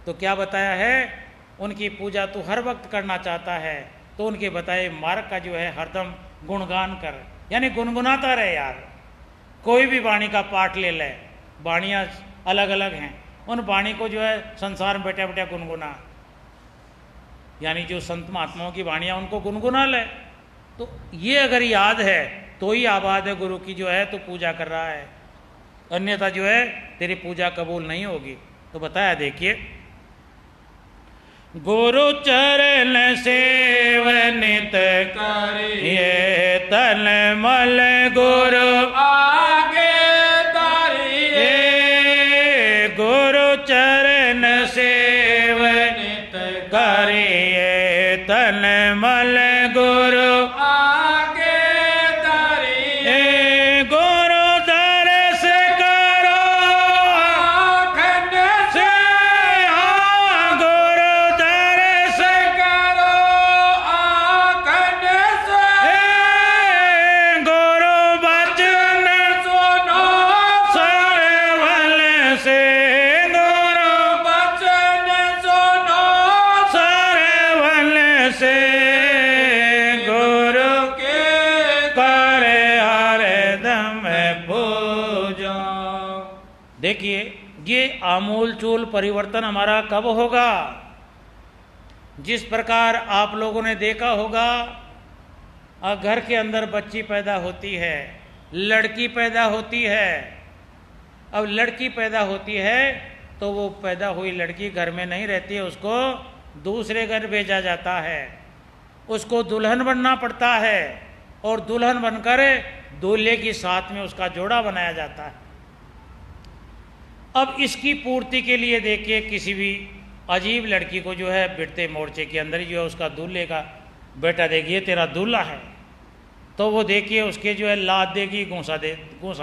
तो क्या बताया है, उनकी पूजा तू हर वक्त करना चाहता है तो उनके बताए मार्ग का जो है हरदम गुणगान कर, यानी गुनगुनाता रहे यार। कोई भी वाणी का पाठ ले ले, वाणियाँ अलग अलग हैं, उन वाणी को जो है संसार में बैठा बैठा गुनगुना, यानी जो संत महात्माओं की वाणियाँ उनको गुनगुना ले। तो ये अगर याद है तो ही आबाद है गुरु की जो है तो पूजा कर रहा है, अन्यथा जो है तेरी पूजा कबूल नहीं होगी। तो बताया देखिए गुरु चरण सेवनित करिए, तन मल गुरु आगे धरिए, गुरु चरण सेवनित करिए, तन मल गुरु आगे धरिए, गुरु दर्श करो आखंड से, गुरु दर्श करो आखंड से, गुरु बचन सुनो सरवल से, गुरु बचन सुनो सरवल से, गुरु के करे हरदम पूजो। देखिए ये आमूल चूल परिवर्तन हमारा कब होगा? जिस प्रकार आप लोगों ने देखा होगा, घर के अंदर बच्ची पैदा होती है, लड़की पैदा होती है। अब लड़की पैदा होती है तो वो पैदा हुई लड़की घर में नहीं रहती है, उसको दूसरे घर भेजा जाता है, उसको दुल्हन बनना पड़ता है, और दुल्हन बनकर दूल्हे के साथ में उसका जोड़ा बनाया जाता है। अब इसकी पूर्ति के लिए देखिए, किसी भी अजीब लड़की को जो है बिरते मोर्चे के अंदर जो है उसका दूल्हे का बेटा देखिए तेरा दूल्हा है, तो वो देखिए उसके जो है लाद देगी, घूंसा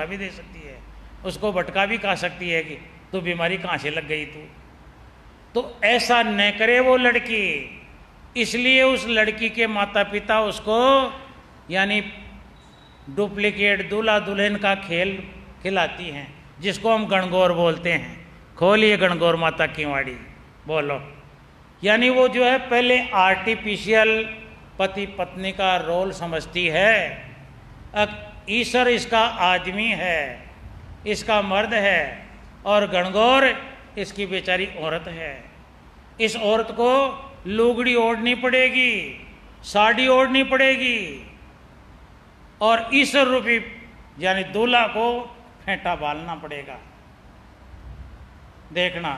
भी दे सकती है, उसको बटका भी खा सकती है कि तू बीमारी कहाँ से लग गई तू। तो ऐसा न करे वो लड़की, इसलिए उस लड़की के माता पिता उसको यानी डुप्लीकेट दूल्हा दुल्हन का खेल खिलाती हैं, जिसको हम गणगौर बोलते हैं। खोलिए गणगौर माता की वाड़ी, बोलो। यानी वो जो है पहले आर्टिफिशियल पति पत्नी का रोल समझती है। ईश्वर इसका आदमी है, इसका मर्द है, और गणगौर इसकी बेचारी औरत है। इस औरत को लुगड़ी ओढ़नी पड़ेगी, साड़ी ओढ़नी पड़ेगी, और ईश्वर रूपी यानी दूल्हा को फेंटा बालना पड़ेगा। देखना,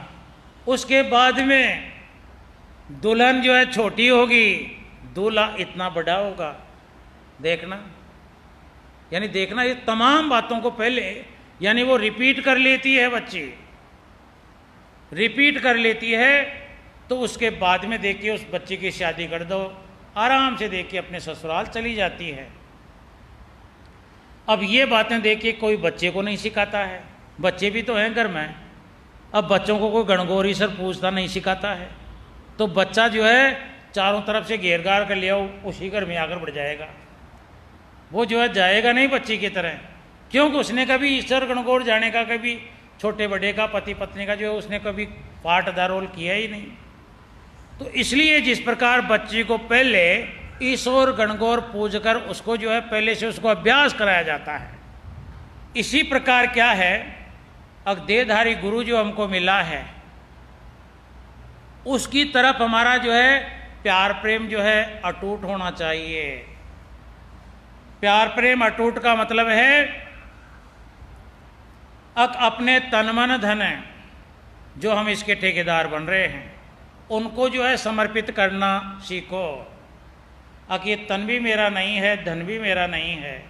उसके बाद में दुल्हन जो है छोटी होगी, दूल्हा इतना बड़ा होगा। देखना, यानी देखना, ये तमाम बातों को पहले यानी वो रिपीट कर लेती है, बच्ची रिपीट कर लेती है। तो उसके बाद में देखिए उस बच्ची की शादी कर दो, आराम से देखिए अपने ससुराल चली जाती है। अब ये बातें देखिए कोई बच्चे को नहीं सिखाता है, बच्चे भी तो हैं घर में। अब बच्चों को कोई गणगौरी सर पूछता नहीं सिखाता है, तो बच्चा जो है चारों तरफ से घेर घार कर लिया उसी घर में आकर बढ़ जाएगा। वो जो है जाएगा नहीं बच्ची की तरह, क्योंकि उसने कभी ईश्वर गणगौर जाने का, कभी छोटे बड़े का, पति पत्नी का जो है उसने कभी पार्ट अदा रोल किया ही नहीं। तो इसलिए जिस प्रकार बच्ची को पहले ईश्वर गणगौर पूज कर उसको जो है पहले से उसको अभ्यास कराया जाता है, इसी प्रकार क्या है, अब देहधारी गुरु जो हमको मिला है उसकी तरफ हमारा जो है प्यार प्रेम जो है अटूट होना चाहिए। प्यार प्रेम अटूट का मतलब है अपने तन मन धन जो हम इसके ठेकेदार बन रहे हैं उनको जो है समर्पित करना सीखो। ये तन भी मेरा नहीं है, धन भी मेरा नहीं है,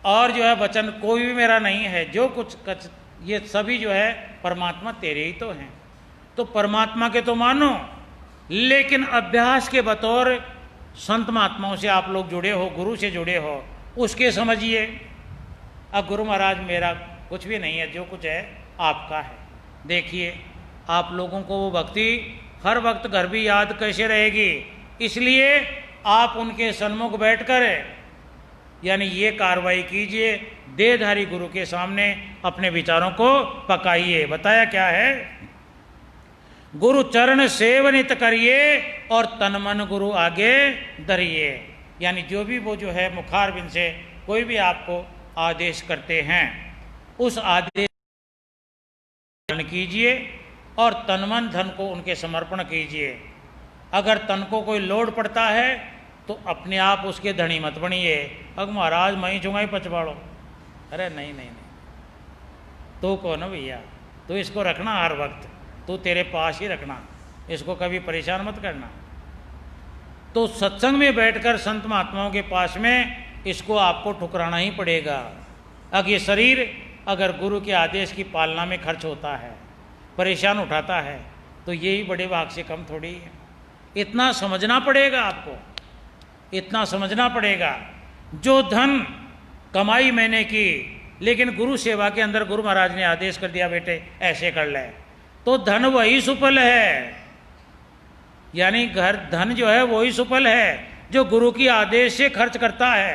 और जो है वचन कोई भी मेरा नहीं है, जो कुछ ये सभी जो है परमात्मा तेरे ही तो हैं। तो परमात्मा के तो मानो, लेकिन अभ्यास के बतौर संत महात्माओं से आप लोग जुड़े हो, गुरु से जुड़े हो, उसके समझिए। अब गुरु महाराज मेरा कुछ भी नहीं है, जो कुछ है आपका है। देखिए आप लोगों को वो भक्ति हर वक्त घर भी याद कैसे रहेगी, इसलिए आप उनके सन्मुख बैठकर यानी ये कार्रवाई कीजिए, देहधारी गुरु के सामने अपने विचारों को पकाइए। बताया क्या है, गुरु चरण सेवनित करिए और तन मन गुरु आगे धरिए। यानी जो भी वो जो है मुखारबिंद से कोई भी आपको आदेश करते हैं उस आदेश पालन कीजिए और तन मन धन को उनके समर्पण कीजिए। अगर तन को कोई लोड पड़ता है तो अपने आप उसके धनी मत बनिए। अब महाराज मैं चुंगाई पचवाड़ो, अरे नहीं नहीं नहीं, तो कौन भैया, तो इसको रखना हर वक्त तू तेरे पास ही रखना, इसको कभी परेशान मत करना। तो सत्संग में बैठकर संत महात्माओं के पास में इसको आपको ठुकराना ही पड़ेगा। अब ये शरीर अगर गुरु के आदेश की पालना में खर्च होता है, परेशान उठाता है, तो यही बड़े भाग से कम थोड़ी है। इतना समझना पड़ेगा आपको, इतना समझना पड़ेगा। जो धन कमाई मैंने की, लेकिन गुरु सेवा के अंदर गुरु महाराज ने आदेश कर दिया बेटे ऐसे कर ले, तो धन वही सुफल है। यानी घर धन जो है वही सुफल है जो गुरु की आदेश से खर्च करता है।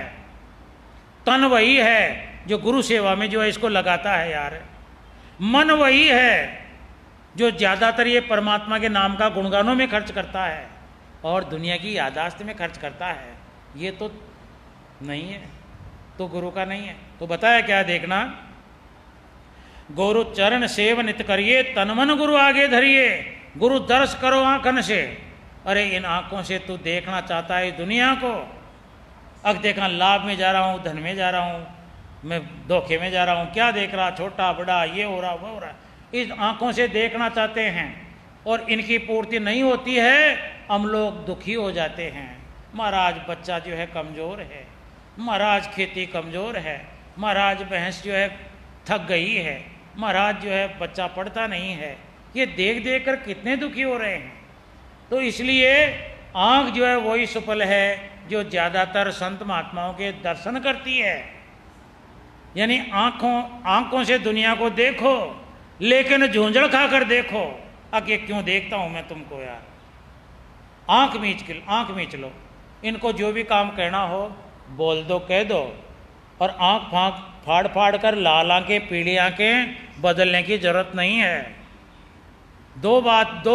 तन वही है जो गुरु सेवा में जो है इसको लगाता है यार। मन वही है जो ज़्यादातर ये परमात्मा के नाम का गुणगानों में खर्च करता है और दुनिया की यादाश्त में खर्च करता है। ये तो नहीं है, तो गुरु का नहीं है। तो बताया क्या, देखना, गुरु चरण सेव नित करिए, तन मन गुरु आगे धरिए, गुरु दर्श करो आंखन से। अरे इन आंखों से तू देखना चाहता है दुनिया को, अब देखा लाभ में जा रहा हूँ, धन में जा रहा हूँ, मैं धोखे में जा रहा हूँ, क्या देख रहा, छोटा बड़ा ये हो रहा वो हो रहा, इस आंखों से देखना चाहते हैं और इनकी पूर्ति नहीं होती है, हम लोग दुखी हो जाते हैं। महाराज बच्चा जो है कमज़ोर है, महाराज खेती कमज़ोर है, महाराज भैंस जो है थक गई है, महाराज जो है बच्चा पढ़ता नहीं है। ये देख देख कर कितने दुखी हो रहे हैं। तो इसलिए आँख जो है वही सुफल है जो ज़्यादातर संत महात्माओं के दर्शन करती है। यानी आँखों से दुनिया को देखो, लेकिन झुंझड़ खा कर देखो। अब ये क्यों देखता हूँ मैं तुमको यार, आँख मींच लो, इनको जो भी काम कहना हो बोल दो, कह दो, और आँख फाड़ फाड़ कर लाल आँखें पीली आँखें बदलने की जरूरत नहीं है। दो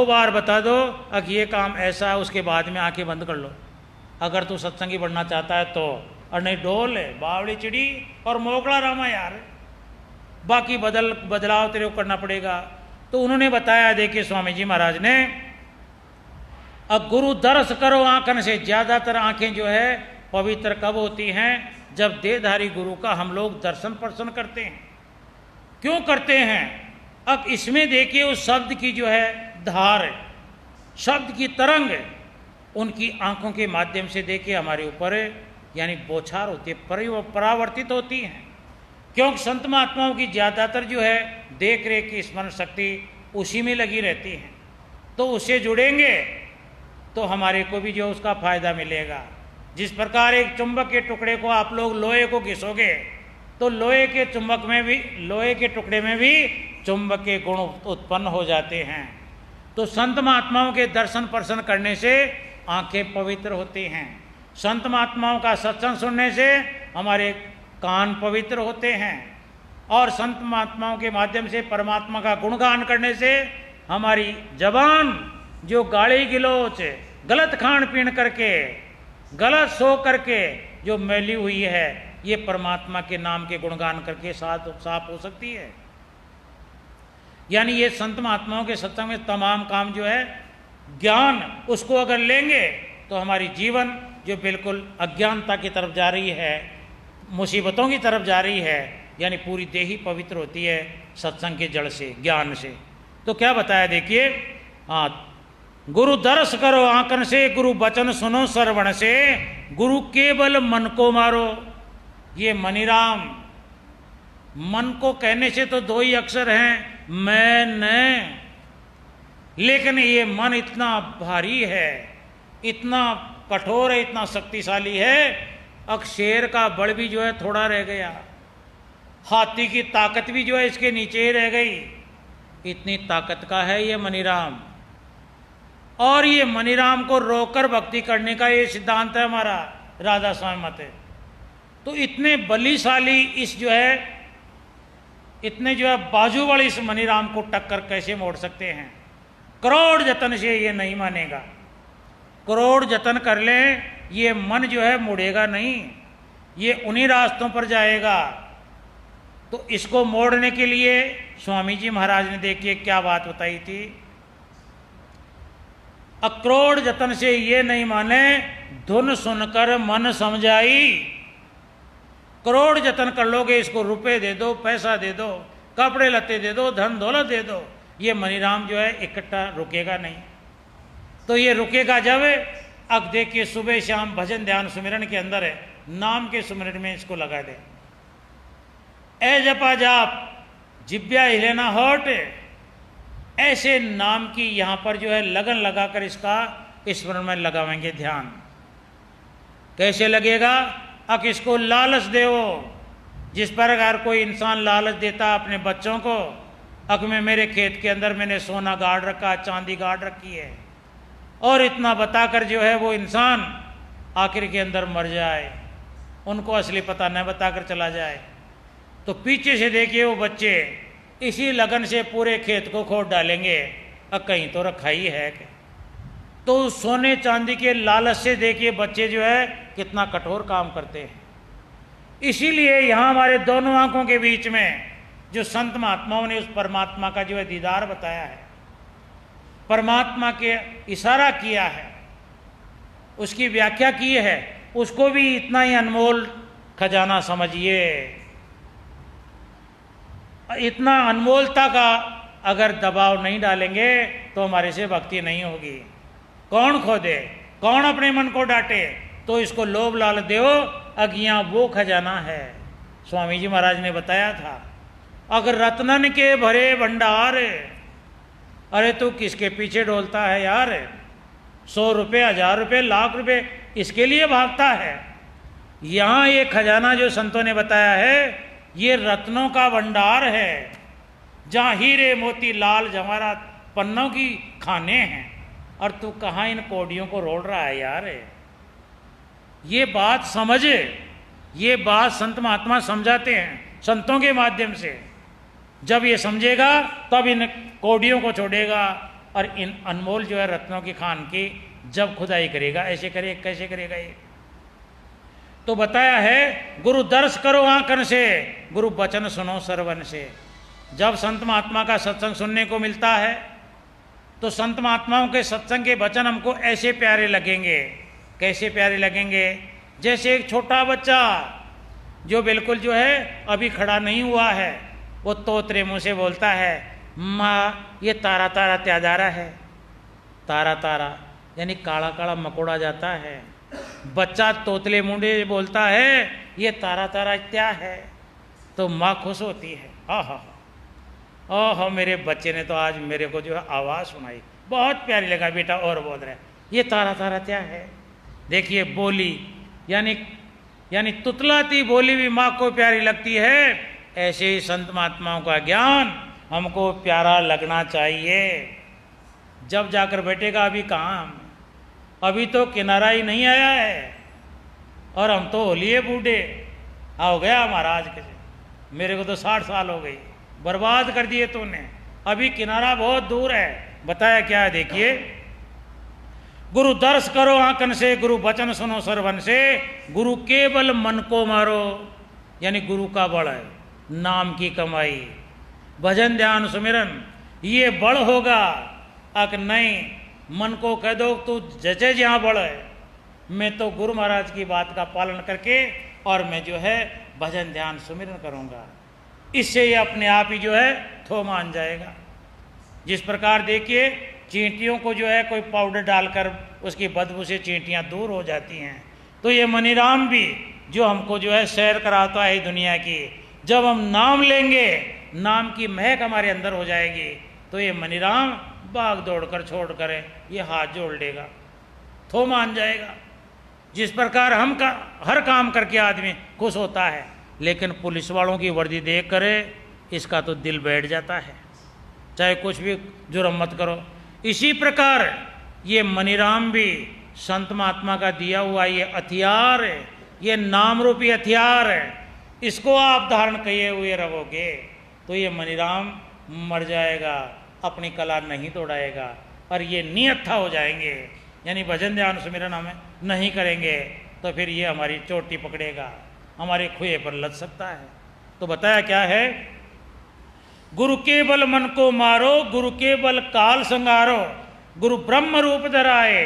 बार बता दो अब ये काम ऐसा है, उसके बाद में आंखें बंद कर लो अगर तू सत्संगी बनना चाहता है तो। और नहीं ढोल है, बावड़ी चिड़ी और मोकड़ा रामा यार, बाकी बदलाव तेरे को करना पड़ेगा। तो उन्होंने बताया, देखिए स्वामी जी महाराज ने, अब गुरु दर्श करो आंखन से। ज़्यादातर आंखें जो है पवित्र कब होती हैं, जब देहधारी गुरु का हम लोग दर्शन पर्शन करते हैं। क्यों करते हैं? अब इसमें देखिए उस शब्द की जो है धार, शब्द की तरंग उनकी आंखों के माध्यम से देखिए हमारे ऊपर यानी बौछार होती है, परावर्तित होती हैं। क्योंकि संत महात्माओं की ज़्यादातर जो है देख रेख की स्मरण शक्ति उसी में लगी रहती है। तो उससे जुड़ेंगे तो हमारे को भी जो उसका फायदा मिलेगा। जिस प्रकार एक चुंबक के टुकड़े को आप लोग लोहे को घिसोगे तो लोहे के टुकड़े में भी चुंबक के गुण उत्पन्न हो जाते हैं। तो संत महात्माओं के दर्शन पर्शन करने से आंखें पवित्र होती हैं। संत महात्माओं का सत्संग सुनने से हमारे कान पवित्र होते हैं और संत महात्माओं के माध्यम से परमात्मा का गुणगान करने से हमारी जबान जो गाली गलौच, गलत खान पीन करके, गलत सो करके जो मैली हुई है, ये परमात्मा के नाम के गुणगान करके साफ हो सकती है। यानी ये संत महात्माओं के सत्संग में तमाम काम जो है ज्ञान, उसको अगर लेंगे तो हमारी जीवन जो बिल्कुल अज्ञानता की तरफ जा रही है, मुसीबतों की तरफ जा रही है, यानी पूरी देह ही पवित्र होती है सत्संग के जड़ से, ज्ञान से। तो क्या बताया देखिए, गुरु दर्श करो आंकन से, गुरु वचन सुनो श्रवण से, गुरु केवल मन को मारो। ये मनीराम, मन को कहने से तो दो ही अक्षर हैं, मैं न, लेकिन ये मन इतना भारी है, इतना कठोर है, इतना शक्तिशाली है, अब शेर का बल भी जो है थोड़ा रह गया, हाथी की ताकत भी जो है इसके नीचे ही रह गई, इतनी ताकत का है ये मनीराम। और ये मनीराम को रोककर भक्ति करने का ये सिद्धांत है हमारा राधा स्वामी मत है। तो इतने बलिशाली इस जो है, इतने जो है बाजू वाले इस मनीराम को टक्कर कैसे मोड़ सकते हैं? करोड़ जतन से ये नहीं मानेगा, करोड़ जतन कर लें ये मन जो है मुड़ेगा नहीं, ये उन्हीं रास्तों पर जाएगा। तो इसको मोड़ने के लिए स्वामी जी महाराज ने देखिए क्या बात बताई थी, अक्रोड़ जतन से ये नहीं माने, धुन सुनकर मन समझाई। करोड़ जतन कर लोगे, इसको रुपए दे दो, पैसा दे दो, कपड़े लत्ते दे दो, धन दौलत दे दो, ये मनीराम जो है इकट्ठा रुकेगा नहीं। तो ये रुकेगा जब, अब देखिए सुबह शाम भजन ध्यान सुमिरन के अंदर है, नाम के सुमिरन में इसको लगा दे। ए जपा जाप जिब्या हिलेना होट, ऐसे नाम की यहां पर जो है लगन लगाकर इसका स्मरण में लगावेंगे ध्यान। कैसे लगेगा? अक इसको लालच देओ, जिस पर अगर कोई इंसान लालच देता अपने बच्चों को, अक में मेरे खेत के अंदर मैंने सोना गाड़ रखा, चांदी गाड़ रखी है, और इतना बताकर जो है वो इंसान आखिर के अंदर मर जाए, उनको असली पता न बताकर चला जाए, तो पीछे से देखिए वो बच्चे इसी लगन से पूरे खेत को खोद डालेंगे, अब कहीं तो रखा ही है। तो सोने चांदी के लालच से देखिए बच्चे जो है कितना कठोर काम करते हैं। इसीलिए यहाँ हमारे दोनों आंखों के बीच में जो संत महात्माओं ने उस परमात्मा का जो है दीदार बताया है, परमात्मा के इशारा किया है, उसकी व्याख्या की है, उसको भी इतना ही अनमोल खजाना समझिए। इतना अनमोलता का अगर दबाव नहीं डालेंगे तो हमारे से भक्ति नहीं होगी। कौन खोदे, कौन अपने मन को डांटे? तो इसको लोभ लाल देव अगियां वो खजाना है। स्वामी जी महाराज ने बताया था, अगर रत्नन के भरे भंडार, अरे तू किसके पीछे डोलता है यार? 100 रुपये, 1000 रुपये, लाख रुपये इसके लिए भागता है। यहाँ ये खजाना जो संतों ने बताया है, ये रत्नों का भंडार है, जहाँ हीरे मोती लाल जवाहरात पन्नों की खाने हैं, और तू कहाँ इन कौड़ियों को रोल रहा है यार? ये बात समझे, ये बात संत महात्मा समझाते हैं संतों के माध्यम से। जब ये समझेगा तब इन कौड़ियों को छोड़ेगा और इन अनमोल जो है रत्नों की खान की जब खुदाई करेगा। ऐसे करे, कैसे करेगा ये? तो बताया है, गुरु दर्श करो आंकन से, गुरु वचन सुनो सरवन से। जब संत महात्मा का सत्संग सुनने को मिलता है तो संत महात्माओं के सत्संग के वचन हमको ऐसे प्यारे लगेंगे। कैसे प्यारे लगेंगे? जैसे एक छोटा बच्चा जो बिल्कुल जो है अभी खड़ा नहीं हुआ है, वो तोतरे मुंह से बोलता है, माँ ये तारा तारा त्यादारा है। तारा तारा यानी काला काला मकोड़ा जाता है। बच्चा तोतले मुंडे बोलता है ये तारा तारा क्या है, तो माँ खुश होती है। हाँ, ओह मेरे बच्चे ने तो आज मेरे को जो है आवाज़ सुनाई, बहुत प्यारी लगा बेटा। और बोल रहे ये तारा तारा क्या है? देखिए बोली यानी तुतलाती बोली भी माँ को प्यारी लगती है। ऐसे ही संत महात्माओं का ज्ञान हमको प्यारा लगना चाहिए। जब जाकर बैठेगा, अभी कहाँ, अभी तो किनारा ही नहीं आया है, और हम तो हो लिए बूढ़े। हो गया महाराज के, मेरे को तो 60 साल हो गई, बर्बाद कर दिए तूने, अभी किनारा बहुत दूर है। बताया क्या है? देखिए, गुरु दर्श करो आंकन से, गुरु वचन सुनो सरवन से, गुरु केवल मन को मारो, यानी गुरु का बल है, नाम की कमाई, भजन ध्यान सुमिरन, ये बल होगा। अक नहीं, मन को कह दो तू जचे जहाँ बल है, मैं तो गुरु महाराज की बात का पालन करके और मैं जो है भजन ध्यान सुमिरन करूँगा, इससे ये अपने आप ही जो है थो मान जाएगा। जिस प्रकार देखिए चींटियों को जो है कोई पाउडर डालकर उसकी बदबू से चींटियाँ दूर हो जाती हैं, तो ये मनीराम भी जो हमको जो है सैर कराता है दुनिया की, जब हम नाम लेंगे, नाम की महक हमारे अंदर हो जाएगी, तो ये मनीराम भाग दौड़ कर छोड़ कर ये हाथ जोड़ लेगा, थो मान जाएगा। जिस प्रकार हम का हर काम करके आदमी खुश होता है, लेकिन पुलिस वालों की वर्दी देख करे इसका तो दिल बैठ जाता है, चाहे कुछ भी जुर्म मत करो। इसी प्रकार ये मनीराम भी संत महात्मा का दिया हुआ ये हथियार है, ये नाम रूपी हथियार है, इसको आप धारण किए हुए रहोगे तो ये मनीराम मर जाएगा, अपनी कला नहीं तोड़ाएगा, और ये निहत्था हो जाएंगे। यानी भजन ध्यान सुमिरन हमें नहीं करेंगे तो फिर ये हमारी चोटी पकड़ेगा, हमारे खुए पर लग सकता है। तो बताया क्या है, गुरु के बल मन को मारो, गुरु के बल काल संगारो, गुरु ब्रह्म रूप धराए,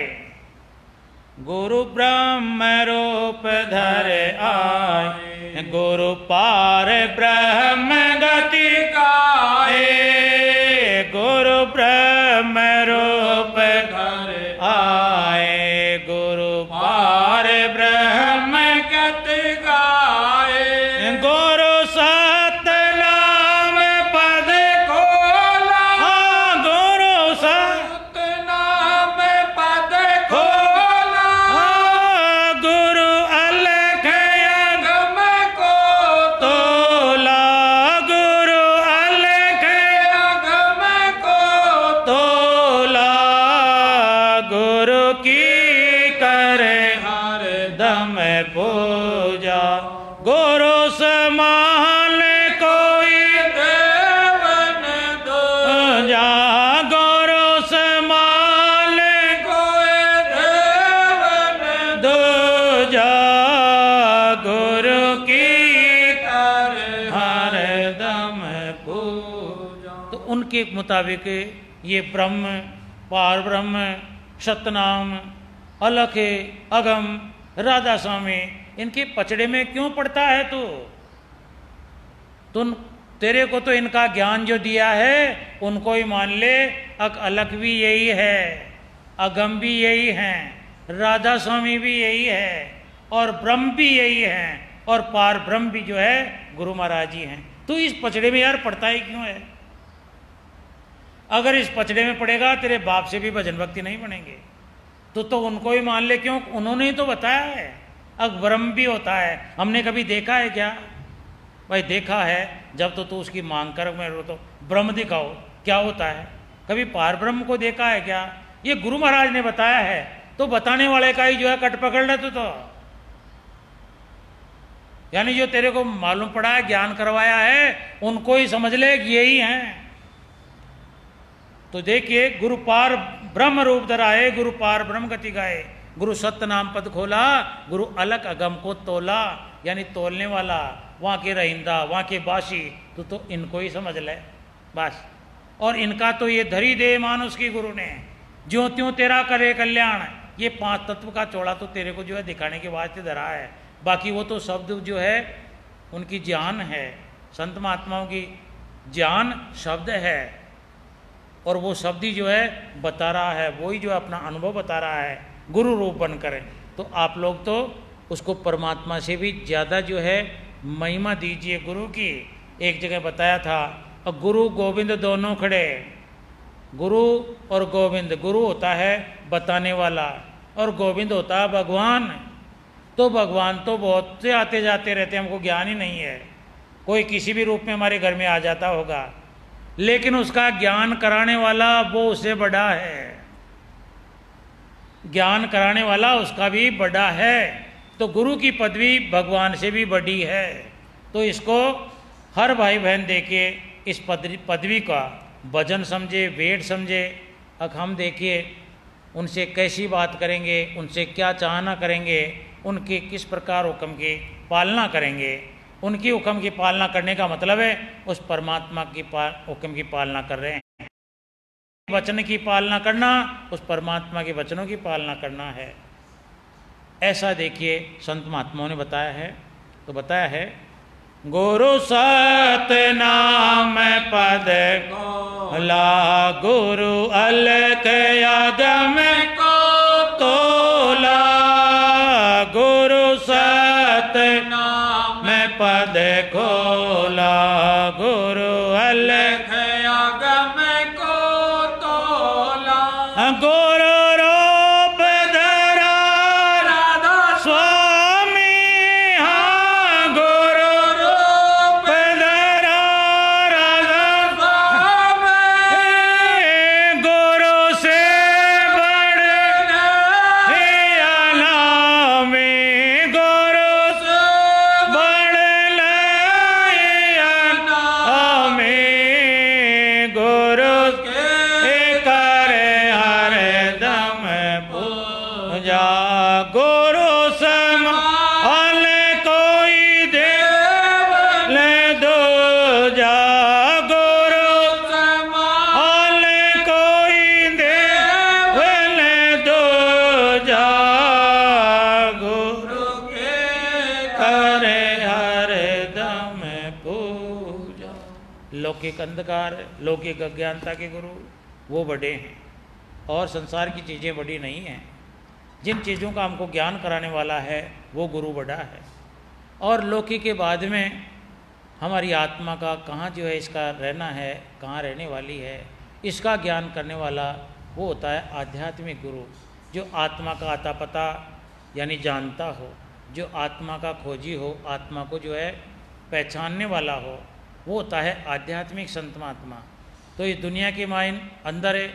गुरु ब्रह्म रूप धरे आए, गुरु पार ब्रह्म गति गाए, गुरु पार ब्रह्म गत गाए गुरु सतनाम पद खोला हाँ गुरु सतनाम पद खोला हाँ गुरु अलख गम को तोला गुरु अलख गम को तोला गुरु की करे हर दम पूजा गुरु समान कोई देवन दो जा गुरु समान कोई देवन दो जा गुरु की कर हर दम पूजा। तो उनके मुताबिक ये ब्रह्म पार ब्रह्म सतनाम अलख अगम राधा स्वामी इनके पचड़े में क्यों पड़ता है तुम तेरे को तो इनका ज्ञान जो दिया है उनको ही मान ले। अलख भी यही है अगम भी यही है राधा स्वामी भी यही है और ब्रह्म भी यही है और पार ब्रह्म भी जो है गुरु महाराज जी हैं। तो इस पचड़े में यार पड़ता ही क्यों है? अगर इस पचड़े में पड़ेगा तेरे बाप से भी भजन भक्ति नहीं बनेंगे तो उनको ही मान ले। क्यों? उन्होंने ही तो बताया है अब ब्रह्म भी होता है। हमने कभी देखा है क्या? भाई देखा है जब तो उसकी मांग कर मेरे तो ब्रह्म दिखाओ क्या होता है। कभी पार ब्रह्म को देखा है क्या? ये गुरु महाराज ने बताया है तो बताने वाले का ही जो है कट पकड़ ले तो यानी जो तेरे को मालूम पड़ा है ज्ञान करवाया है उनको ही समझ ले यही हैं। तो देखिए गुरु पार ब्रह्म रूप धराए गुरु पार ब्रह्म गति गाए गुरु सत्य नाम पद खोला गुरु अलग अगम को तोला यानी तोलने वाला वहाँ के रहिंदा वहाँ के बासी तो इनको ही समझ ले बस। और इनका तो ये धरी दे मानुष की गुरु ने ज्यों त्यों तेरा करे कल्याण ये 5 तत्व का चौड़ा तो तेरे को जो है दिखाने के वास्ते धरा है। बाकी वो तो शब्द जो है उनकी जान है संत महात्माओं की जान शब्द है और वो शब्द ही जो है बता रहा है वही जो है अपना अनुभव बता रहा है गुरु रूप बन कर। तो आप लोग तो उसको परमात्मा से भी ज़्यादा जो है महिमा दीजिए गुरु की। एक जगह बताया था और गुरु गोविंद दोनों खड़े गुरु और गोविंद गुरु होता है बताने वाला और गोविंद होता है भगवान। तो भगवान तो बहुत से आते जाते रहते हैं हमको ज्ञान ही नहीं है। कोई किसी भी रूप में हमारे घर में आ जाता होगा लेकिन उसका ज्ञान कराने वाला वो उससे बड़ा है। ज्ञान कराने वाला उसका भी बड़ा है। तो गुरु की पदवी भगवान से भी बड़ी है। तो इसको हर भाई बहन देखे इस पदवी का वजन समझे वेट समझे। अब हम देखिए उनसे कैसी बात करेंगे उनसे क्या चाहना करेंगे उनके किस प्रकार हुक्म की पालना करेंगे। उनकी हुक्म की पालना करने का मतलब है उस परमात्मा की हुक्म की पालना कर रहे हैं। वचन की पालना करना उस परमात्मा के वचनों की पालना करना है। ऐसा देखिए संत महात्माओं ने बताया है। तो बताया है गुरु सतनाम पद ला गुरु अलख अगम को तोला गुरु सतनाम पद खोला गुरु अलख अगम को तोला गुरु रूप धरा राधा स्वामी हाँ गुरु रूप धरा राधा स्वामी गुरु से बड़ अनामी गुरु से बड़ अनामी गुरु के करे हर दम पूजा गुरु समान कोई दे ले दो जा गुरु समान कोई दे ले दो जा गुरु के करे हर दम पूजा। लौकिक अंधकार लौकिक अज्ञानता के गुरु वो बड़े हैं और संसार की चीज़ें बड़ी नहीं हैं। जिन चीज़ों का हमको ज्ञान कराने वाला है वो गुरु बड़ा है। और लौकिक के बाद में हमारी आत्मा का कहाँ जो है इसका रहना है, कहाँ रहने वाली है, इसका ज्ञान करने वाला वो होता है आध्यात्मिक गुरु, जो आत्मा का आता पता यानी जानता हो, जो आत्मा का खोजी हो, आत्मा को जो है पहचानने वाला हो, वो होता है आध्यात्मिक संत महात्मा। तो इस दुनिया के मायन अंदर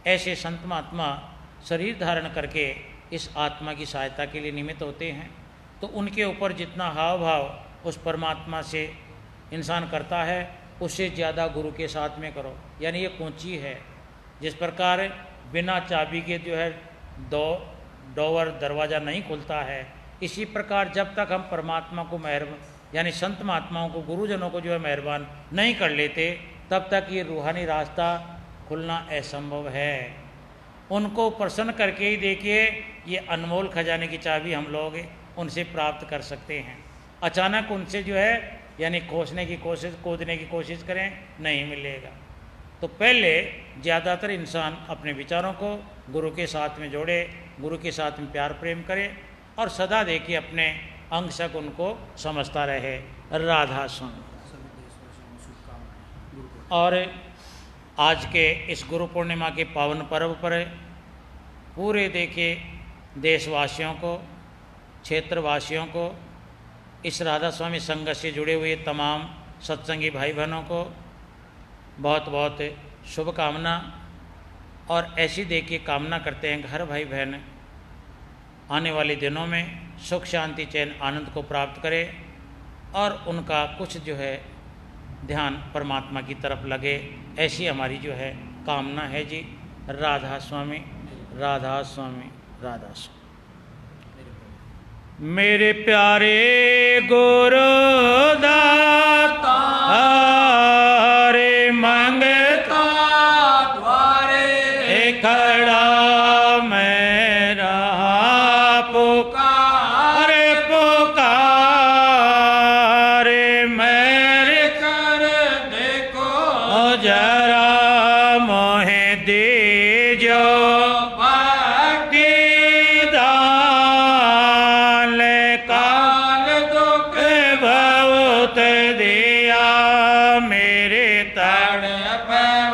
ऐसे संत महात्मा शरीर धारण करके इस आत्मा की सहायता के लिए निमित्त होते हैं। तो उनके ऊपर जितना हाव भाव उस परमात्मा से इंसान करता है, उससे ज़्यादा गुरु के साथ में करो। यानी ये कुंची है, जिस प्रकार बिना चाबी के जो है डोर दरवाज़ा नहीं खुलता है, इसी प्रकार जब तक हम परमात्मा को यानी संत महात्माओं को, गुरुजनों को जो है मेहरबान नहीं कर लेते, तब तक ये रूहानी रास्ता खुलना असंभव है। उनको प्रसन्न करके ही देखिए ये अनमोल खजाने की चाबी हम लोग उनसे प्राप्त कर सकते हैं। अचानक उनसे जो है यानी खोजने की कोशिश, कूदने की कोशिश करें, नहीं मिलेगा। तो पहले ज़्यादातर इंसान अपने विचारों को गुरु के साथ में जोड़े, गुरु के साथ में प्यार प्रेम करे और सदा देखिए अपने अंग तक उनको समझता रहे। राधा स्वामी। और आज के इस गुरु पूर्णिमा के पावन पर्व पर पूरे देखिए देशवासियों को, क्षेत्रवासियों को, इस राधा स्वामी संघ से जुड़े हुए तमाम सत्संगी भाई बहनों को बहुत बहुत शुभकामना। और ऐसी देखिए कामना करते हैं हर भाई बहन आने वाले दिनों में सुख शांति चैन आनंद को प्राप्त करे और उनका कुछ जो है ध्यान परमात्मा की तरफ लगे, ऐसी हमारी जो है कामना है जी। राधा स्वामी, राधा स्वामी, राधा स्वामी। मेरे प्यारे गुरुदाता रे मंगता द्वारे खड़ा मैं रहा, पुकार पुकार मेरे कर देखो जरा मोहे दीजो भक्ति दान, काल दुख बहुत दिया मेरे तड़प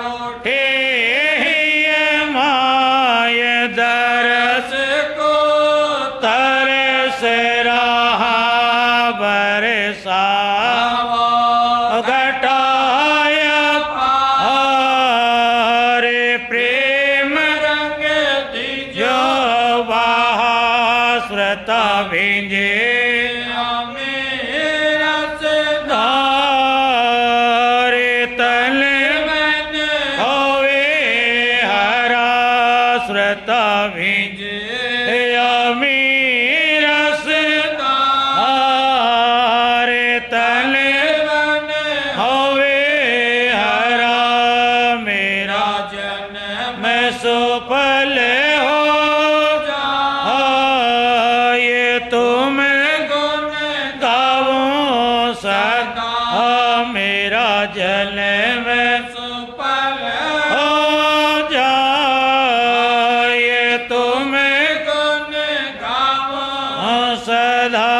उठे माय दरस को तरस रहा बरसा घटाया रे प्रेम रंग दीजो श्रता भिंजे रे तल होवे हरा श्रता भिंजे रस रे तल होवे हरा मेरा जन्म सुफल हो ये तुम गुण गावो सदा मेरा जन्म सुफल हो जाए, तुम गुण गावो सदा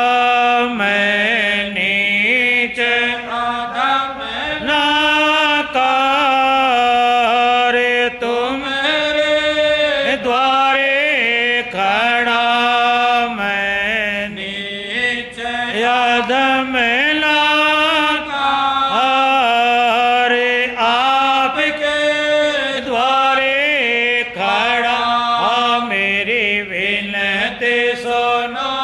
मैं नीच अधम ना करे, तुम्हारे द्वारे खड़ा मैं नीच अधम ना करे, आपके द्वारे खड़ा मेरी विनती सुनो